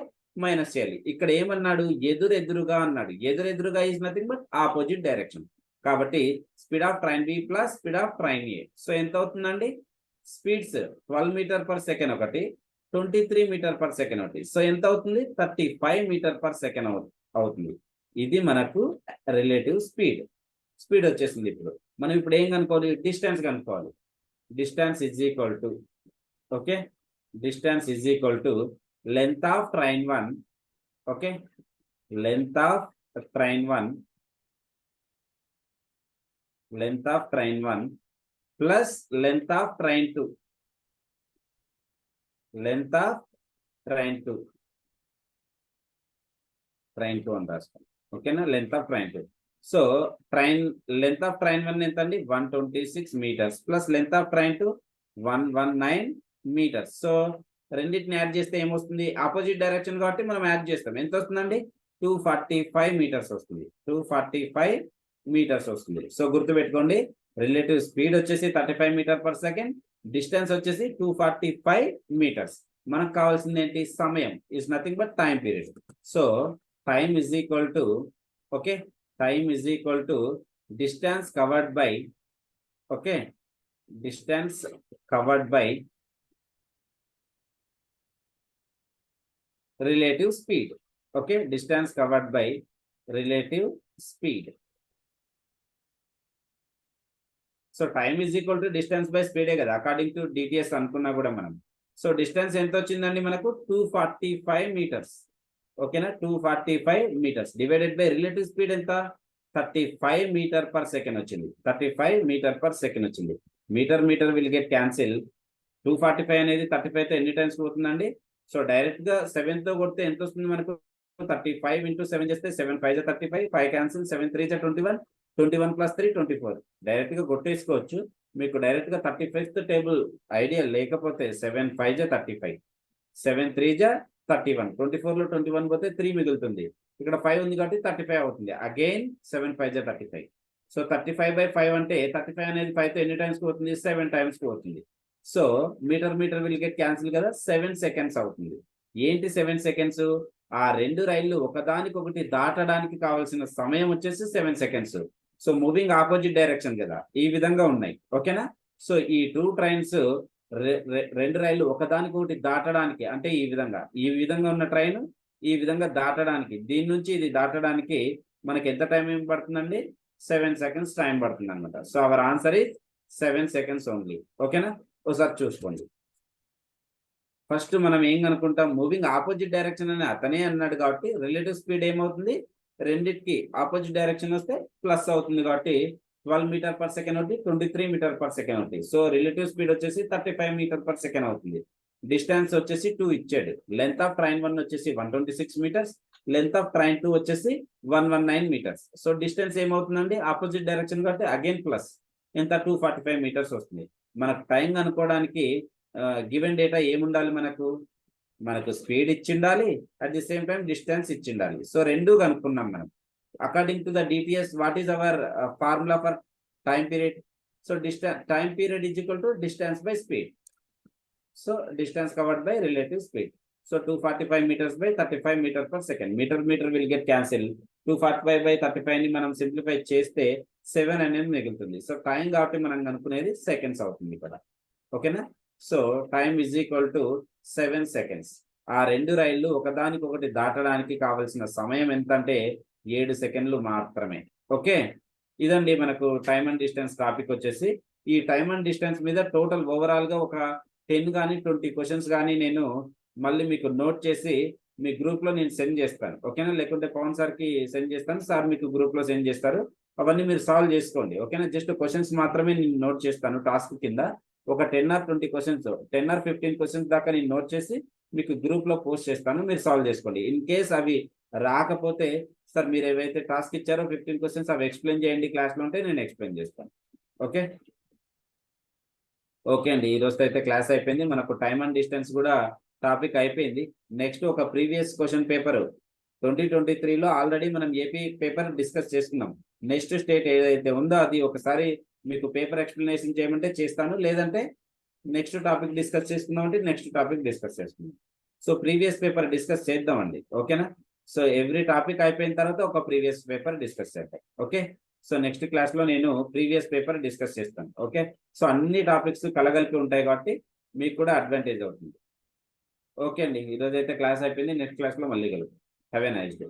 మైనస్ చేయాలి. ఇక్కడ ఏమన్నాడు? ఎదురెదురుగా అన్నాడు. ఎదురెదురుగా is nothing but opposite direction. కాబట్టి speed of train B plus speed of train A. So ఎంత అవుతుందండి? స్పీడ్స్ 12 మీటర్ పర్ సెకండ్ ఒకటి, 23 మీటర్ పర్ సెకండ్ ఒకటి. సో ఎంత అవుతుంది? 35 మీటర్ పర్ సెకండ్ అవుతుంది. ఇది మనకు రిలేటివ్ స్పీడ్ వచ్చేసింది. మనం ఇప్పుడు ఏం కనుక్కోవాలి? డిస్టెన్స్ కనుక్కోవాలి. Distance is equal to, okay, distance is equal to length of train 1, okay, length of train 1 plus length of train 2, train 2 అని రాసుకోండి. ఓకేనా? Length of train 2. So length of train 1 ఎంత అండి? 126 metres plus length of train 2 119 metres. సో రెండింటిని add చేస్తే ఏమొస్తుంది? Opposite direction కాబట్టి మనం యాడ్ చేస్తాం. ఎంత వస్తుందండి? 245 మీటర్స్ వస్తుంది. 245 మీటర్స్ వస్తుంది. సో గుర్తుపెట్టుకోండి, రిలేటివ్ స్పీడ్ వచ్చేసి 35 మీటర్ పర్ సెకండ్, డిస్టెన్స్ వచ్చేసి 245 మీటర్స్. మనకు కావాల్సింది ఏంటి? సమయం. Is nothing but time period. So time is equal to, okay, time is equal to distance covered by, okay, distance covered by relative speed. Okay, distance covered by relative speed. So time is equal to distance by స్పీడే కదా according to DTS అనుకున్నా కూడా మనం. So distance ఎంత వచ్చిందండి మనకు 245 metres. ఓకేనా, 245 metres divided by relative speed ఎంత 35 మీటర్ పర్ సెకండ్ వచ్చింది. 35 మీటర్ పర్ సెకండ్ వచ్చింది. Metre metre will get cancel. 245 అనేది 35 తో ఎన్ని టైమ్స్ పోతుందండి? సో డైరెక్ట్ గా 7 తో కొడితే ఎంత వస్తుంది మనకు? 35 ఇంటూ 7 చేస్తే 7 5 35, 5 క్యాన్సిల్, 7 3 21, 21 ప్లస్ 3 24. డైరెక్ట్ గా కొట్టేసుకోవచ్చు. మీకు డైరెక్ట్ గా 35th టేబుల్ ఐడియా లేకపోతే 7 5 35, 7 3 31, 24 లో 21 పోతే 3 మిగులుతుంది. ఇక్కడ 5 ఉంది కాబట్టి 35 అవుతుంది. అగైన్ 7 5 35. సో 35/5 అంటే 35 అనేది 5 తో ఎన్ని టైమ్స్ పోతుంది? 7 టైమ్స్ పోతుంది. So metre metre will get cancel కదా, 7 సెకండ్స్ అవుతుంది. ఏంటి 7 సెకండ్స్? ఆ రెండు రైళ్లు ఒకదానికొకటి దాటడానికి కావాల్సిన సమయం వచ్చేసి 7 seconds. So moving opposite direction కదా, ఈ విధంగా ఉన్నాయి. ఓకేనా, సో ఈ 2 ట్రైన్స్ రెండు రైళ్లు ఒకదానికొకటి దాటడానికి అంటే ఈ విధంగా ఉన్న ట్రైన్ ఈ విధంగా దాటడానికి, దీని నుంచి ఇది దాటడానికి మనకి ఎంత టైం ఏం పడుతుందండి? 7 సెకండ్స్ టైం పడుతుంది అనమాట. So our answer is 7 seconds only. ఓకేనా, ఒకసారి చూసుకోండి. ఫస్ట్ మనం ఏం అనుకుంటాం? మూవింగ్ ఆపోజిట్ డైరెక్షన్ అని అతనే అన్నాడు కాబట్టి రిలేటివ్ స్పీడ్ ఏమవుతుంది? రెండింటికి ఆపోజిట్ డైరెక్షన్ వస్తే ప్లస్ అవుతుంది కాబట్టి 12 మీటర్ పర్ సెకండ్ అవుతుంది, 23 మీటర్ పర్ సెకండ్ అవుతుంది. సో రిలేటివ్ స్పీడ్ వచ్చేసి 35 మీటర్ పర్ సెకండ్ అవుతుంది. డిస్టెన్స్ వచ్చేసి 2 ఇచ్చాడు. లెంత్ ఆఫ్ ట్రైన్ 1 వచ్చేసి 126 మీటర్స్, లెంత్ ఆఫ్ ట్రైన్ 2 వచ్చేసి 119 మీటర్స్. సో డిస్టెన్స్ ఏమవుతుందండి? ఆపోజిట్ డైరెక్షన్ కాబట్టి అగైన్ ప్లస్ ఎంత? 245 మీటర్స్ వస్తుంది. మనకు టైం అనుకోవడానికి గివెన్ డేటా ఏముండాలి మనకు? స్పీడ్ ఇచ్చిండాలి, at the same time distance ఇచ్చిండాలి. సో రెండు కనుక్కున్నాం మనం. According to the DTS what is our formula for time period? So time period is equal to distance by speed. So distance covered by relative speed. So 245 meters by 35 meter per second. Meter meter will get cancelled. 245/35 ని మనం simplify చేస్తే 7 అనేది మిగులుతుంది. So time కాబట్టి మనం అనుకునేది seconds అవుతుంది ఇక్కడ. ఓకేనా, so time is equal to 7 seconds. ఆ రెండు రైళ్లు ఒకదానికొకటి దాటడానికి కావలసిన సమయం ఎంత అంటే 7 సెకండ్లు మాత్రమే. ఓకే, ఇదండి మనకు టైమ్ అండ్ డిస్టెన్స్ టాపిక్ వచ్చేసి. ఈ టైమ్ అండ్ డిస్టెన్స్ మీద టోటల్ ఓవరాల్ గా ఒక 10 కానీ 20 క్వశ్చన్స్ కానీ నేను మళ్ళీ మీకు నోట్ చేసి మీ గ్రూప్ లో నేను సెండ్ చేస్తాను. ఓకేనా, లేకుంటే పవన్ సార్ కి సెండ్ చేస్తాను, సార్ మీకు గ్రూప్ లో సెండ్ చేస్తారు. అవన్నీ మీరు సాల్వ్ చేసుకోండి. ఓకేనా, జస్ట్ క్వశ్చన్స్ మాత్రమే నేను నోట్ చేస్తాను టాస్క్ కింద. ఒక 10 or 20 క్వశ్చన్స్, 10 or 15 క్వశ్చన్స్ దాకా నేను నోట్ చేసి మీకు గ్రూప్ లో పోస్ట్ చేస్తాను, మీరు సాల్వ్ చేసుకోండి. ఇన్ కేస్ అవి రాకపోతే సార్ మీరు ఏవైతే టాస్క్ ఇచ్చారో 15 క్వశ్చన్స్ అవి ఎక్స్ప్లెయిన్ చేయండి క్లాస్ లో ఉంటే నేను ఎక్స్ప్లెయిన్ చేస్తాను. ఓకే ఓకే అండి, ఈ రోజుతో అయితే క్లాస్ అయిపోయింది. మనకు టైమ్ అండ్ డిస్టెన్స్ కూడా టాపిక్ అయిపోయింది. నెక్స్ట్ ఒక ప్రీవియస్ క్వశ్చన్ పేపర్ 2023లో ఆల్రెడీ మనం ఏపీ పేపర్ డిస్కస్ చేసుకున్నాం. నెక్స్ట్ స్టేట్ ఏదైతే ఉందో అది ఒకసారి మీకు పేపర్ ఎక్స్ప్లెనేషన్ చేయమంటే చేస్తాను, లేదంటే నెక్స్ట్ టాపిక్ డిస్కస్ చేసుకుందాం అంటే నెక్స్ట్ టాపిక్ డిస్కస్ చేసుకుందాం. సో ప్రీవియస్ పేపర్ డిస్కస్ చేద్దామండి. ఓకేనా, సో ఎవ్రీ టాపిక్ అయిపోయిన తర్వాత ఒక ప్రీవియస్ పేపర్ డిస్కస్ చేద్దాం. ఓకే, సో నెక్స్ట్ క్లాస్ లో నేను ప్రీవియస్ పేపర్ డిస్కస్ చేస్తాను. ఓకే, సో అన్ని టాపిక్స్ కలగలిపి ఉంటాయి కాబట్టి మీకు కూడా అడ్వాంటేజ్ అవుతుంది. ఓకే అండి, ఈరోజు అయితే క్లాస్ అయిపోయింది. నెక్స్ట్ క్లాస్ లో మళ్ళీ కలుగుతాం. Have a nice day.